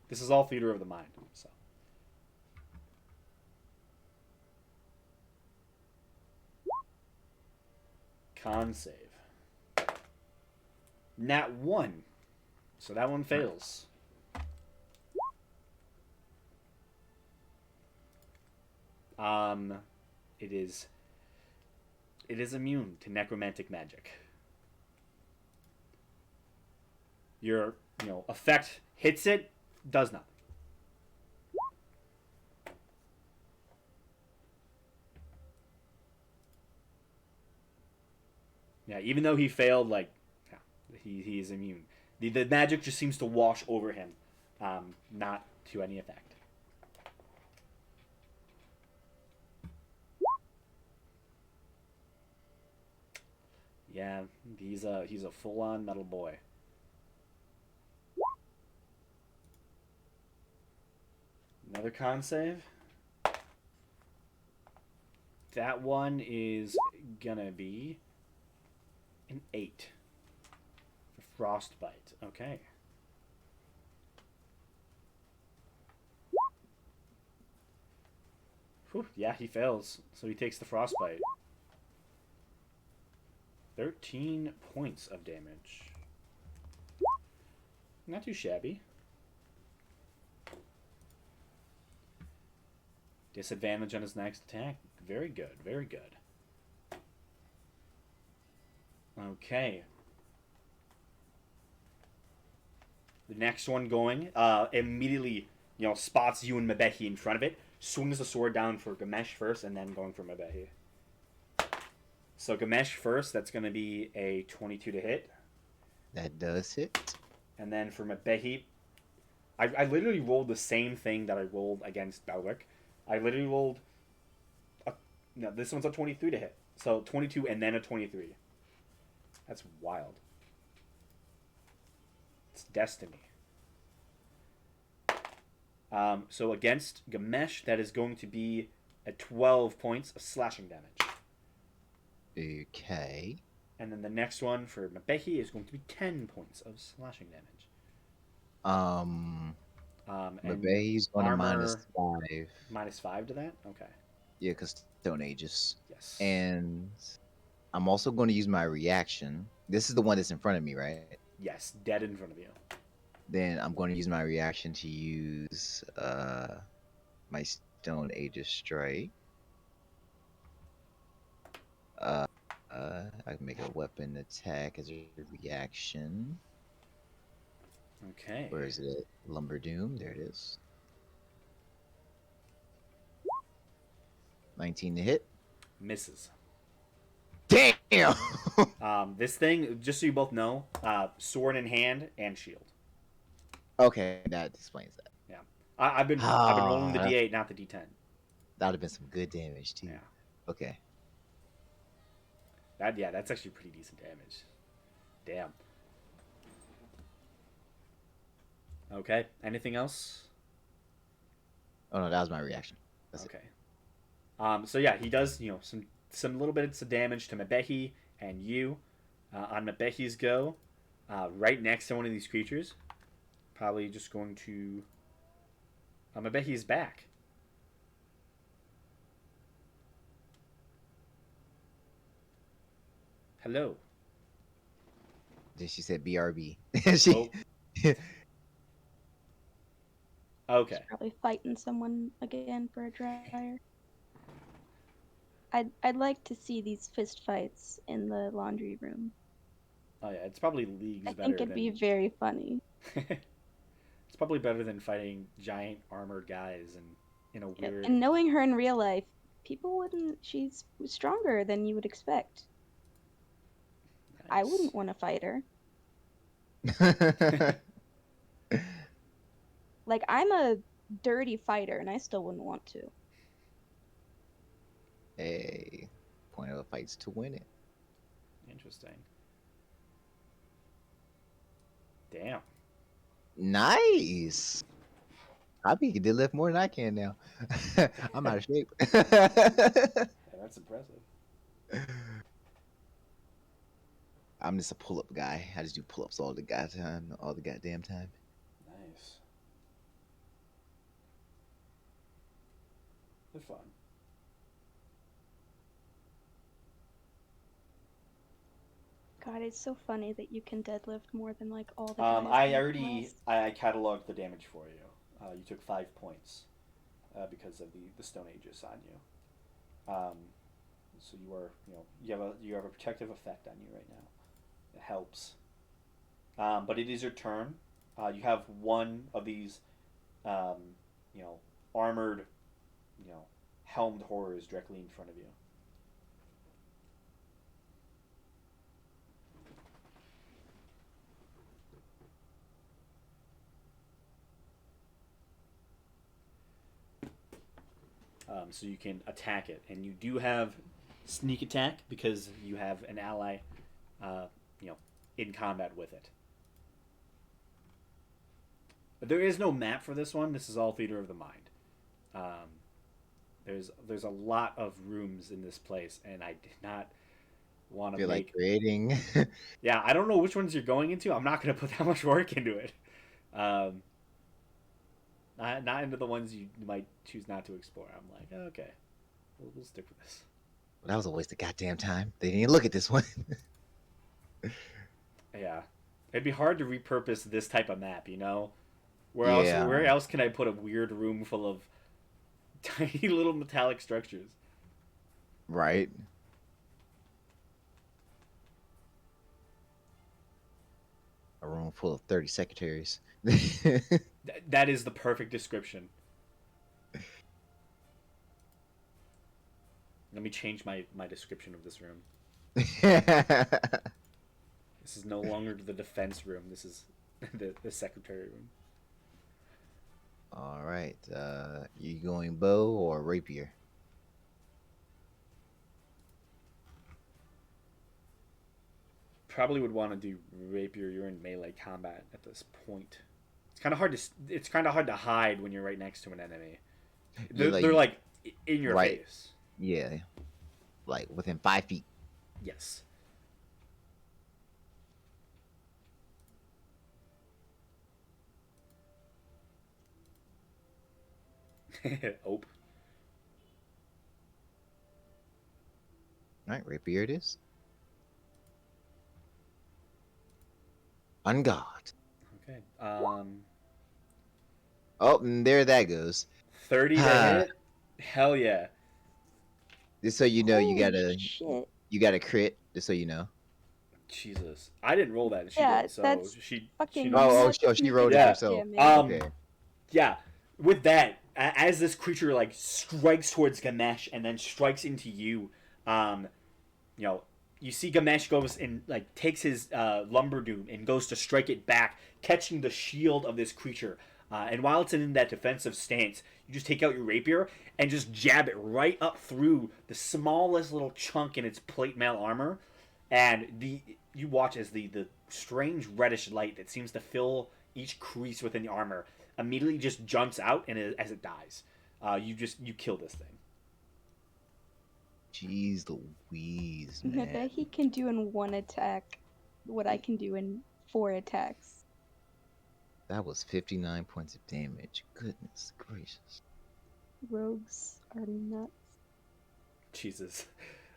this is all theater of the mind. So con save. Nat 1. So that one fails. Um, it is immune to necromantic magic. Your effect hits it, does nothing. Yeah, even though he failed, yeah, he is immune. The magic just seems to wash over him, not to any effect. Yeah, he's a full on metal boy. Another con save. That one is gonna be an 8 for frostbite. Okay. Whew, yeah, he fails, so he takes the frostbite. 13 points of damage. Not too shabby. Disadvantage on his next attack. Very good, very good. Okay. The next one going immediately, spots you and Mabehi in front of it. Swings the sword down for Gamesh first, and then going for Mabehi. So Gamesh first. That's going to be a 22 to hit. That does hit. And then for Mabehi, I literally rolled the same thing that I rolled against Belric. I literally rolled. No, this one's a 23 to hit. So 22 and then a 23. That's wild. It's destiny. So against Gamesh, that is going to be at 12 points of slashing damage. Okay. And then the next one for Mabehi is going to be 10 points of slashing damage. And Mabe's going to armor -5. -5 to that? Okay. Yeah, because Stone Aegis. Yes. And I'm also going to use my reaction. This is the one that's in front of me, right? Yes, dead in front of you. Then I'm going to use my reaction to use my Stone Aegis strike. I can make a weapon attack as a reaction. Okay. Where is it? Lumber Doom. There it is. 19 to hit. Misses. Damn. This thing, just so you both know, sword in hand and shield. Okay, that explains that. Yeah. I've been rolling the D8, not the D10. That would have been some good damage too. Yeah. Okay. That's actually pretty decent damage. Damn. Okay. Anything else? Oh no, that was my reaction. That's okay. So yeah, he does some little bits of damage to Mabehi and you. On Mabehi's go, right next to one of these creatures. Probably just going to. Mabehi's back. Hello. Then she said BRB. Oh. Okay. She's probably fighting someone again for a dryer. I'd like to see these fist fights in the laundry room. Oh yeah, it's probably leagues I better. think it'd be very funny. It's probably better than fighting giant armored guys and in a weird. And knowing her in real life, people wouldn't. She's stronger than you would expect. Nice. I wouldn't want to fight her. Like, I'm a dirty fighter, and I still wouldn't want to. Hey, point of a fight's to win it. Interesting. Damn. Nice. I think he did lift more than I can now. I'm out of shape. Yeah, that's impressive. I'm just a pull-up guy. I just do pull-ups all the goddamn time. Nice. They're fun. God, it's so funny that you can deadlift more than like all the guys. I in the already class. I cataloged the damage for you. You took 5 points because of the Stone Aegis on you. So you are you have a protective effect on you right now. It helps. But it is your turn. You have one of these, um, armored, helmed horrors directly in front of you. So you can attack it, and you do have sneak attack because you have an ally, uh, you know, in combat with it. But there is no map for this one. This is all theater of the mind. Um, there's a lot of rooms in this place, and I did not want to Feel make. like creating. Yeah, I don't know which ones you're going into. I'm not going to put that much work into it. Um, not into the ones you might choose not to explore. I'm like, okay, we'll stick with this. That was a waste of goddamn time. They didn't even look at this one. Yeah, it'd be hard to repurpose this type of map. Yeah. Where else can I put a weird room full of tiny little metallic structures? Right. A room full of 30 secretaries. That is the perfect description. Let me change my description of this room. This is no longer the defense room. This is the secretary room. All right. You going bow or rapier? Probably would want to do rapier. You're in melee combat at this point. It's kind of hard to hide when you're right next to an enemy. They're like in your right. face. Yeah. Like within 5 feet. Yes. Ope. All right, rapier it is. On guard. Okay. Oh, and there that goes. 30 to hit. Hell yeah. Just so you know, Holy shit. you got a crit. Just so you know. Jesus, I didn't roll that. She Yeah, did. So that's she. fucking She rolled it Yeah. herself. Damage. Okay. Yeah. With that, as this creature like strikes towards Gamesh and then strikes into you, um, you see Gamesh goes and like takes his lumberdoom and goes to strike it back, catching the shield of this creature. And while it's in that defensive stance, you just take out your rapier and just jab it right up through the smallest little chunk in its plate mail armor, and you watch as the strange reddish light that seems to fill each crease within the armor immediately just jumps out, and as it dies, you kill this thing. Jeez Louise, I man. bet he can do in one attack what I can do in 4 attacks. That was 59 points of damage. Goodness gracious. Rogues are nuts. Jesus.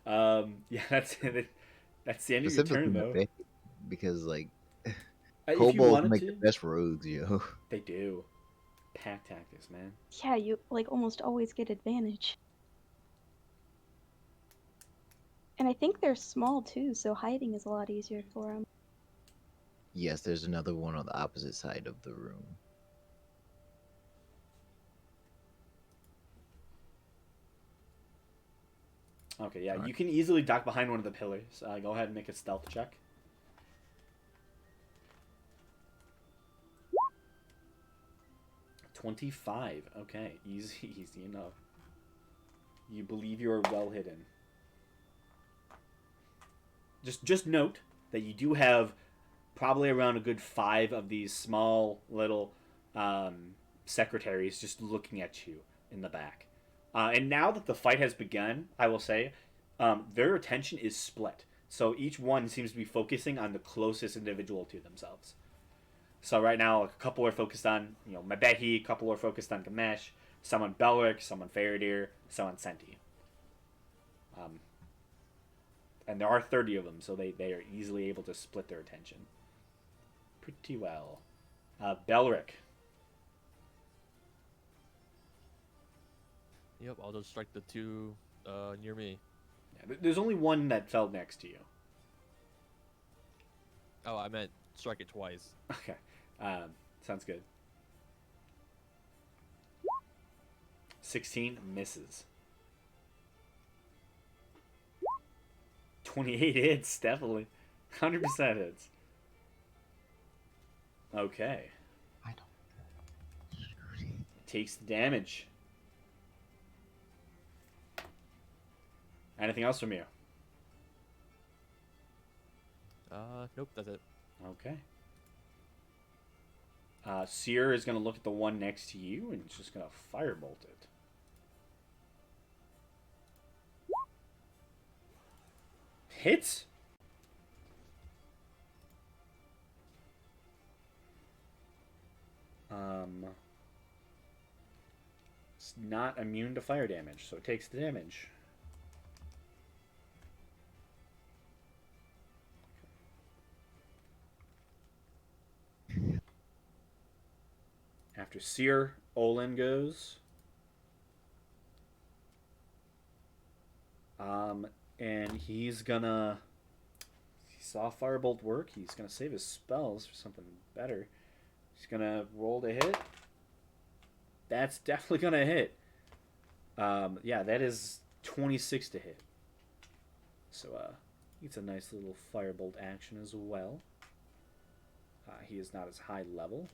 Yeah, that's it. That's the end of your turn, though. Because like If you kobolds wanted make to, the best rogues, yo. they do. Pack tactics, man. Yeah, you like almost always get advantage. And I think they're small too, so hiding is a lot easier for them. Yes, there's another one on the opposite side of the room. Okay, yeah, Alright. you can easily duck behind one of the pillars. Go ahead and make a stealth check. $25. Okay, easy enough. You believe you are well hidden. Just note that you do have probably around a good 5 of these small little secretaries just looking at you in the back. And now that the fight has begun, I will say, their attention is split. So each one seems to be focusing on the closest individual to themselves. So right now, a couple are focused on, Mabehi, a couple are focused on Gamesh, some on Belric, some on Faradir, some on Senti. And there are 30 of them, so they are easily able to split their attention pretty well. Belric. Yep, I'll just strike the 2 near me. Yeah, there's only one that fell next to you. Oh, I meant strike it twice. Okay. Sounds good. 16 misses. 28 hits, definitely. 100% hits. Okay. I don't. Takes the damage. Anything else from you? Nope, that's it. Okay. Seer is going to look at the one next to you and it's just going to firebolt it. Hits? It's not immune to fire damage, so it takes the damage. After Seer, Olin goes. And he's gonna. He saw Firebolt work. He's gonna save his spells for something better. He's gonna roll to hit. That's definitely gonna hit. Yeah, that is 26 to hit. So, it's a nice little Firebolt action as well. He is not as high level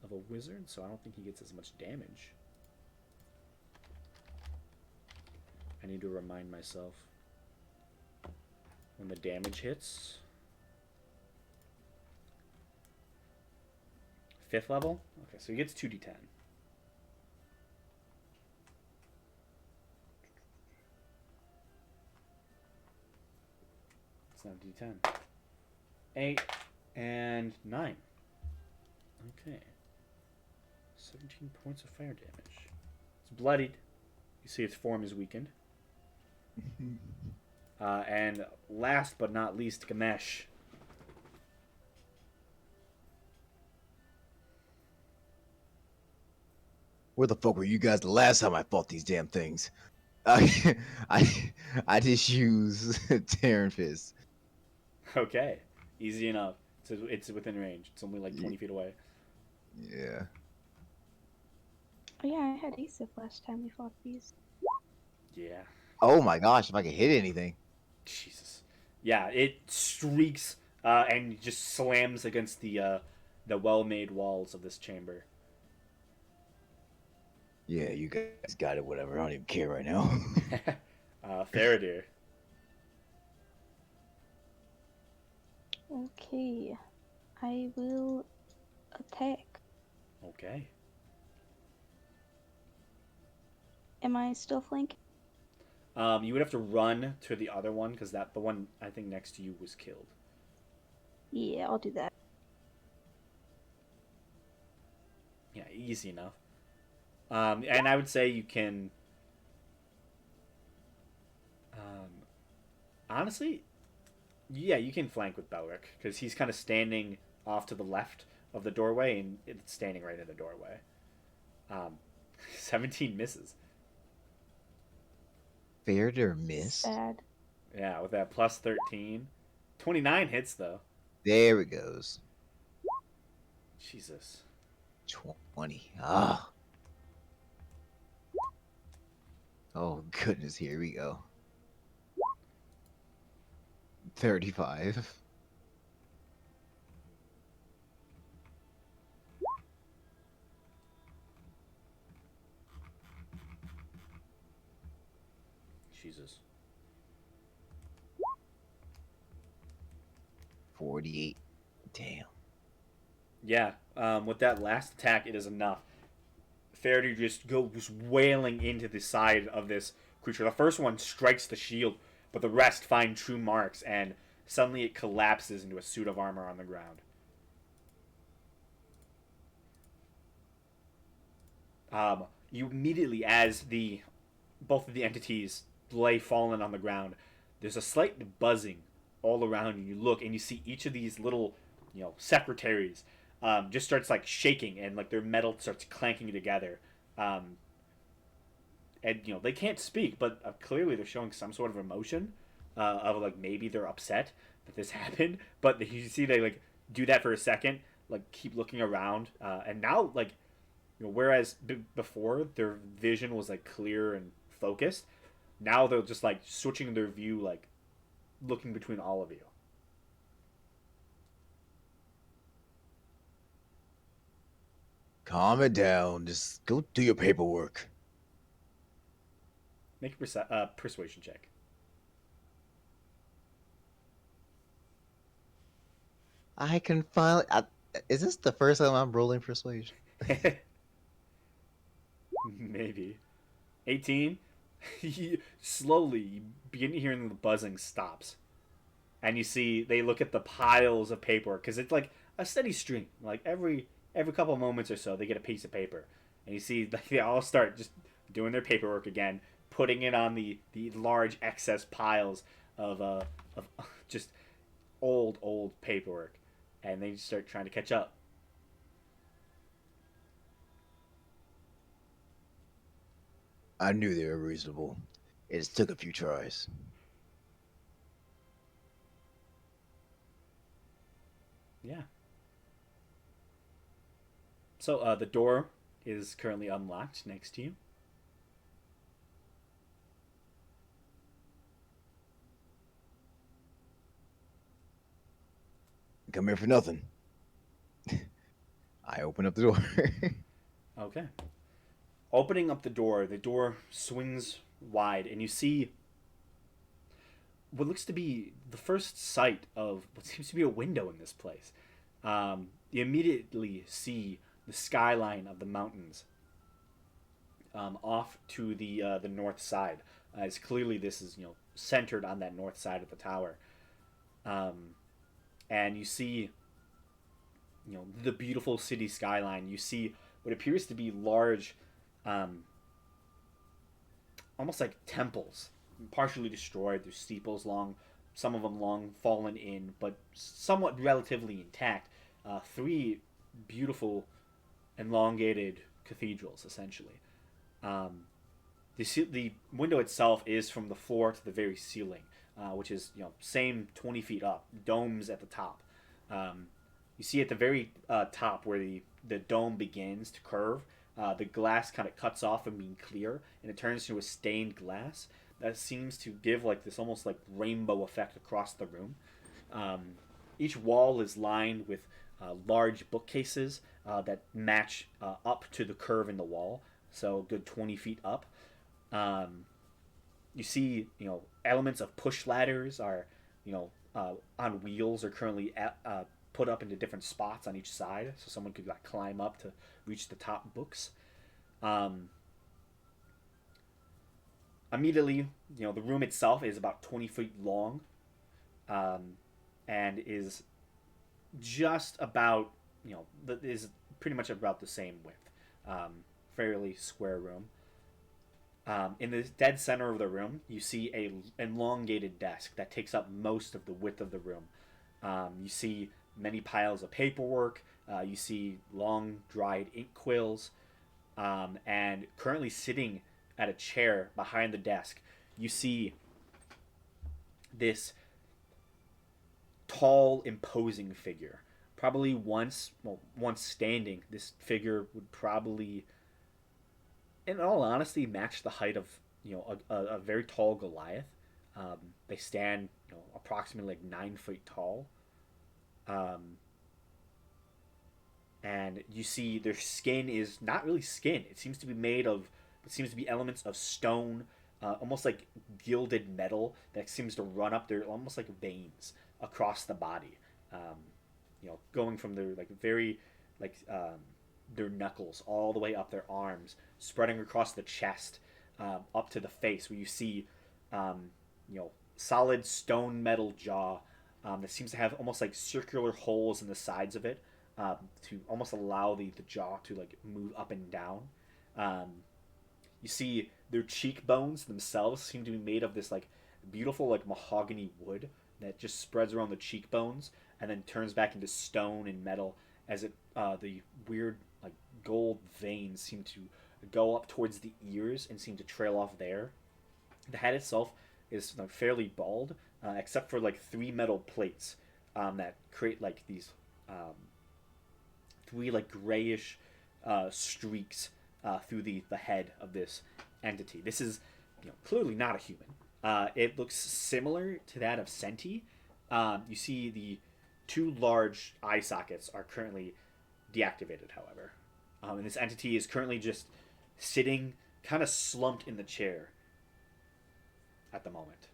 of a wizard, so I don't think he gets as much damage. I need to remind myself when the damage hits. 5th level? Okay, so he gets 2d10. It's not d10. 8 and 9. Okay. 17 points of fire damage. It's bloodied. You see its form is weakened. And last but not least, Gamesh. Where the fuck were you guys the last time I fought these damn things? I just use Terran Fist. Okay. Easy enough. It's within range. It's only like 20 feet away. Yeah. Oh yeah, I had ASIF last time we fought these. Yeah. Oh my gosh, if I could hit anything. Jesus. Yeah, it streaks and just slams against the well-made walls of this chamber. Yeah, you guys got it, whatever. I don't even care right now. Faradir. Okay, I will attack. Okay. Am I still flanking? You would have to run to the other one because the one I think next to you was killed. Yeah, I'll do that. Yeah, easy enough. And I would say you can. Honestly, yeah, you can flank with Belric because he's kind of standing off to the left of the doorway and it's standing right in the doorway. 17 misses. Fair to miss. Sad. Yeah, with that plus 13. 29 hits, though. There it goes. Jesus. 20. Ah. Oh, goodness. Here we go. 35. Jesus. 48 Damn. Yeah, with that last attack, it is enough. Faraday just goes wailing into the side of this creature. The first one strikes the shield, but the rest find true marks, and suddenly it collapses into a suit of armor on the ground. You immediately, as the both of the entities lay fallen on the ground, there's a slight buzzing all around you. You look and you see each of these little, secretaries just starts like shaking, and like their metal starts clanking together. Um, and they can't speak, but clearly they're showing some sort of emotion of like maybe they're upset that this happened. But you see they like do that for a second, like keep looking around, and now like whereas before their vision was like clear and focused, now they're just like switching their view, like looking between all of you. Calm it down. Just go do your paperwork. Make a persuasion check. I can finally. Is this the first time I'm rolling persuasion? Maybe 18. Slowly you begin hearing the buzzing stops, and you see they look at the piles of paperwork because it's like a steady stream. Like every couple of moments or so, they get a piece of paper, and you see like they all start just doing their paperwork again, putting it on the large excess piles of just old paperwork, and they just start trying to catch up. I knew they were reasonable. It just took a few tries. Yeah. So the door is currently unlocked next to you. Come here for nothing. I open up the door. Okay. Opening up the door swings wide, and you see what looks to be the first sight of what seems to be a window in this place. You immediately see the skyline of the mountains off to the north side, as clearly this is centered on that north side of the tower, um, and you see the beautiful city skyline. You see what appears to be large, um, almost like temples, partially destroyed. There's steeples long, some of them long fallen in, but somewhat relatively intact. Three beautiful, elongated cathedrals, essentially. Um, the window itself is from the floor to the very ceiling, which is same 20 feet up, domes at the top. Um, you see at the very top where the dome begins to curve, the glass kind of cuts off from being clear, and it turns into a stained glass that seems to give like this almost like rainbow effect across the room. Um, each wall is lined with large bookcases that match up to the curve in the wall, so a good 20 feet up. Um, you see, elements of push ladders are, on wheels are currently put up into different spots on each side, so someone could like climb up to reach the top books. Um, Immediately, the room itself is about 20 feet long, um, and is just about, is pretty much about the same width. Fairly square room. In the dead center of the room, you see a elongated desk that takes up most of the width of the room. You see many piles of paperwork. You see long dried ink quills, and currently sitting at a chair behind the desk, you see this tall, imposing figure. Probably once standing, this figure would probably, in all honesty, match the height of a very tall Goliath. They stand approximately like 9 feet tall, um, and you see their skin is not really skin. It seems to be made of. It seems to be elements of stone, almost like gilded metal that seems to run up there, almost like veins across the body. Um, going from their like very like their knuckles all the way up their arms, spreading across the chest, up to the face, where you see, um, solid stone metal jaw that seems to have almost like circular holes in the sides of it, to almost allow the jaw to like move up and down. Um, you see their cheekbones themselves seem to be made of this like beautiful like mahogany wood that just spreads around the cheekbones and then turns back into stone and metal as it the weird like gold veins seem to go up towards the ears and seem to trail off there. The head itself is like, fairly bald, except for like three metal plates that create like these um, three like grayish streaks through the head of this entity. This is clearly not a human. It looks similar to that of Senti. You see the two large eye sockets are currently deactivated, however. And this entity is currently just sitting kind of slumped in the chair at the moment.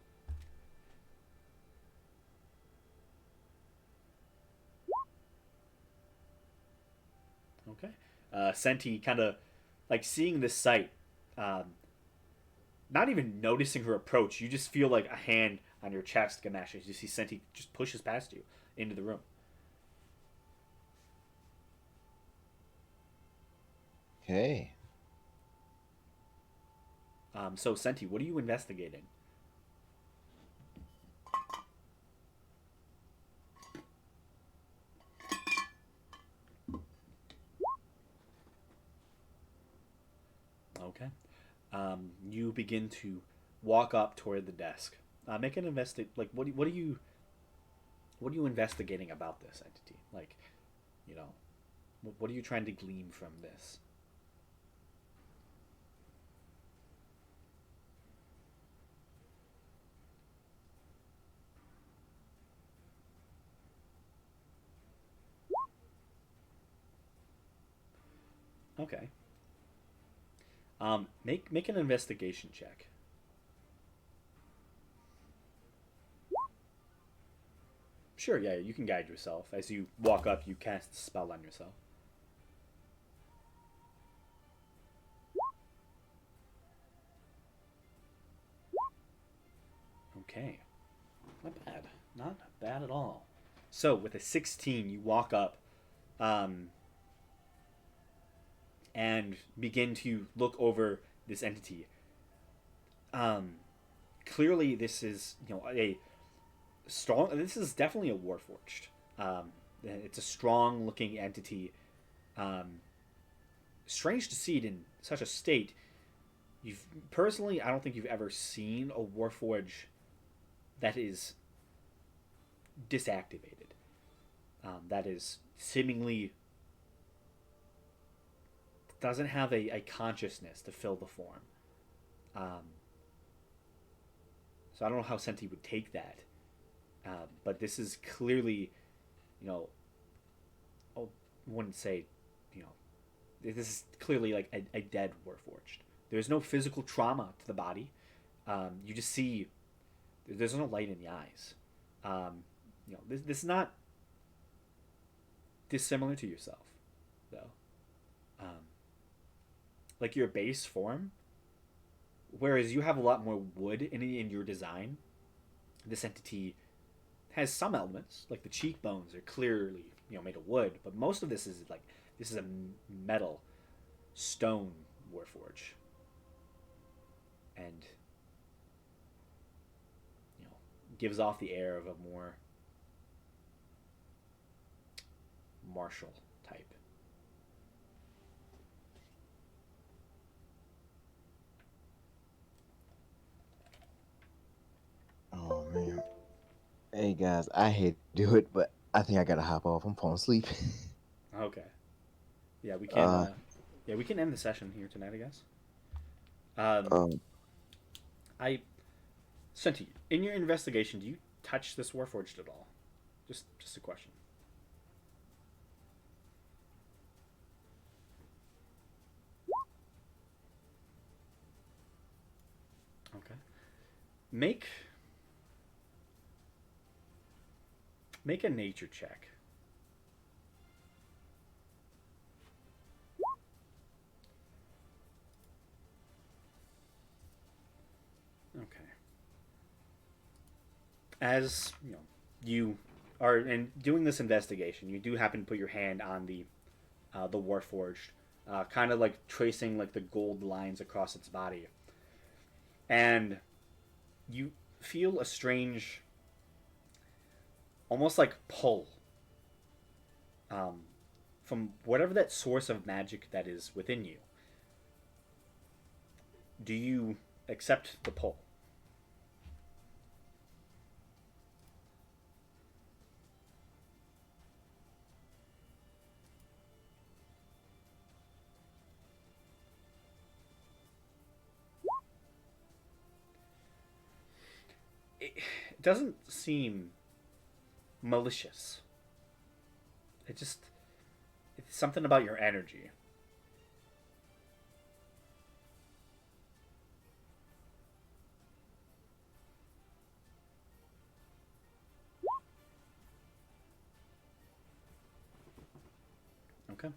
Okay. Senti kind of like seeing this sight, um, not even noticing her approach. You just feel like a hand on your chest, Ganesh, as you see Senti just pushes past you into the room. Okay. So, Senti, what are you investigating? Okay. You begin to walk up toward the desk. Make an like what are you investigating about this entity? Like, you know, what are you trying to glean from this? Okay. Make an investigation check. Sure, yeah, you can guide yourself. As you walk up, you cast a spell on yourself. Okay. Not bad. Not bad at all. So, with a 16, you walk up um, and begin to look over this entity. Um, Clearly, this is, a strong. This is definitely a warforged. It's a strong looking entity. Um, Strange to see it in such a state. You've personally, I don't think you've ever seen a warforge that is disactivated. That is seemingly doesn't have a consciousness to fill the form. Um, so I don't know how Senti would take that. But this is clearly, you know, I wouldn't say, you know, this is clearly like a dead Warforged. There's no physical trauma to the body. You just see there's no light in the eyes. This is not dissimilar to yourself, though. Um, like your base form, whereas you have a lot more wood in your design, this entity has some elements, like the cheekbones are clearly made of wood, but most of this is a metal stone warforge, and gives off the air of a more martial type. Oh man. Hey guys, I hate to do it, but I think I gotta hop off. I'm falling asleep. Okay. Yeah, we can. uh, Yeah, we can end the session here tonight, I guess. Um, um, I sent you in your investigation. Do you touch this warforged at all? Just a question. Okay. Make make a nature check. As you are in doing this investigation, you do happen to put your hand on the Warforged, kind of like tracing like the gold lines across its body, and you feel a strange, almost like pull, um, from whatever that source of magic that is within you. Do you accept the pull? It doesn't seem malicious. It just it's something about your energy. Okay.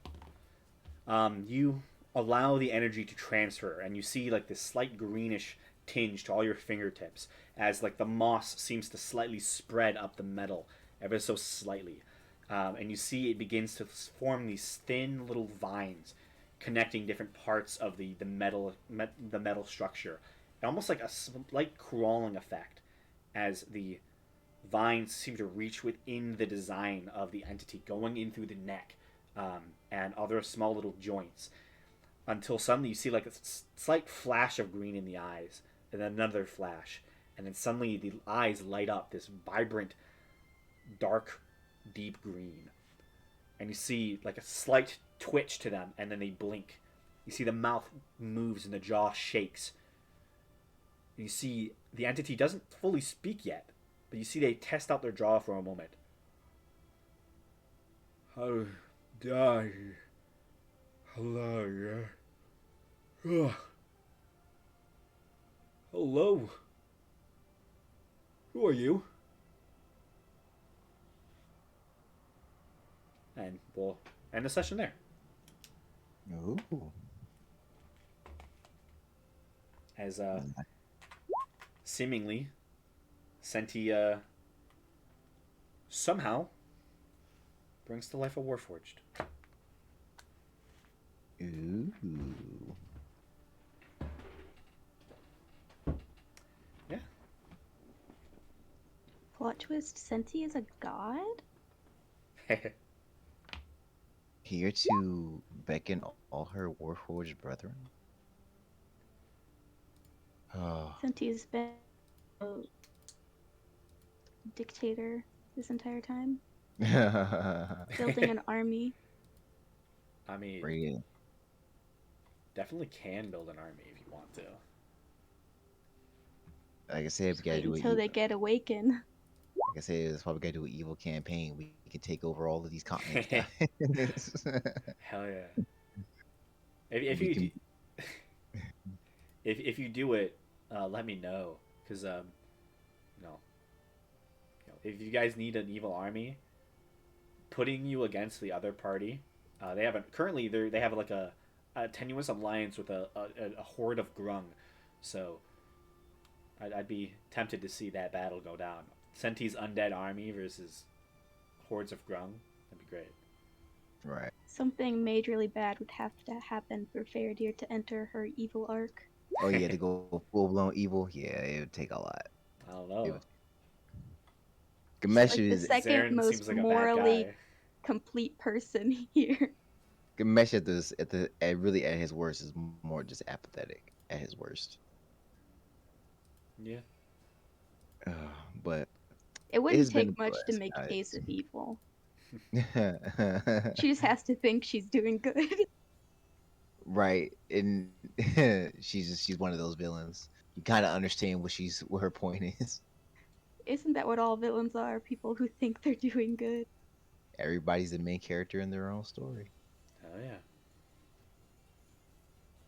You allow the energy to transfer, and you see like this slight greenish tinge to all your fingertips as like the moss seems to slightly spread up the metal ever so slightly. And you see it begins to form these thin little vines connecting different parts of the metal structure, and almost like a slight crawling effect as the vines seem to reach within the design of the entity, going in through the neck, and other small little joints, until suddenly you see like a slight flash of green in the eyes, and then another flash, and then suddenly the eyes light up this vibrant, dark, deep green, and you see like a slight twitch to them, and then they blink. You see the mouth moves and the jaw shakes. You see the entity doesn't fully speak yet, but you see they test out their jaw for a moment. How die? Hello. Ugh. Hello. Who are you? And we'll end the session there. Ooh. As seemingly Senti somehow brings to life a Warforged. Ooh. Yeah. Plot twist: Senti is a god? Here to beckon all her Warforged brethren. Oh. Senti's been a dictator this entire time, building an army. I mean, Really? definitely can build an army if you want to. Like I said, we gotta Wait do an until evil. they get awakened. Like I said, that's why we gotta do an evil campaign. We can take over all of these continents, guys. Hell yeah! If We you can. if you do it, let me know because you know, if you guys need an evil army, putting you against the other party, they have currently they have like a tenuous alliance with a horde of grung, so I'd be tempted to see that battle go down. Senti's undead army versus hordes of grung. That'd be great. Right. Something majorly bad would have to happen for Faradir to enter her evil arc. Oh yeah, to go full blown evil. Yeah, it would take a lot. I don't It know. would. Gamesh Like the is second Zarin most seems like a bad morally guy. complete person here. Gamesh at really at his worst is more just apathetic at his worst. Yeah. Uh, but It it wouldn't has been take much to a make a case of evil. blast, She just has to think she's doing good. right? And she's one of those villains. You kind of understand what her point is. Isn't that what all villains are? People who think they're doing good. Everybody's the main character in their own story. Oh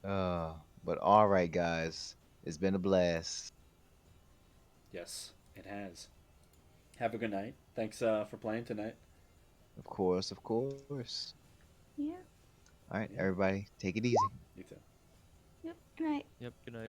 yeah. Uh, but all right, guys, it's been a blast. Yes, it has. Have a good night. Thanks for playing tonight. Of course, of course. Yeah. All right, Yeah. everybody, take it easy. You too. Yep. Good night. Yep. Good night.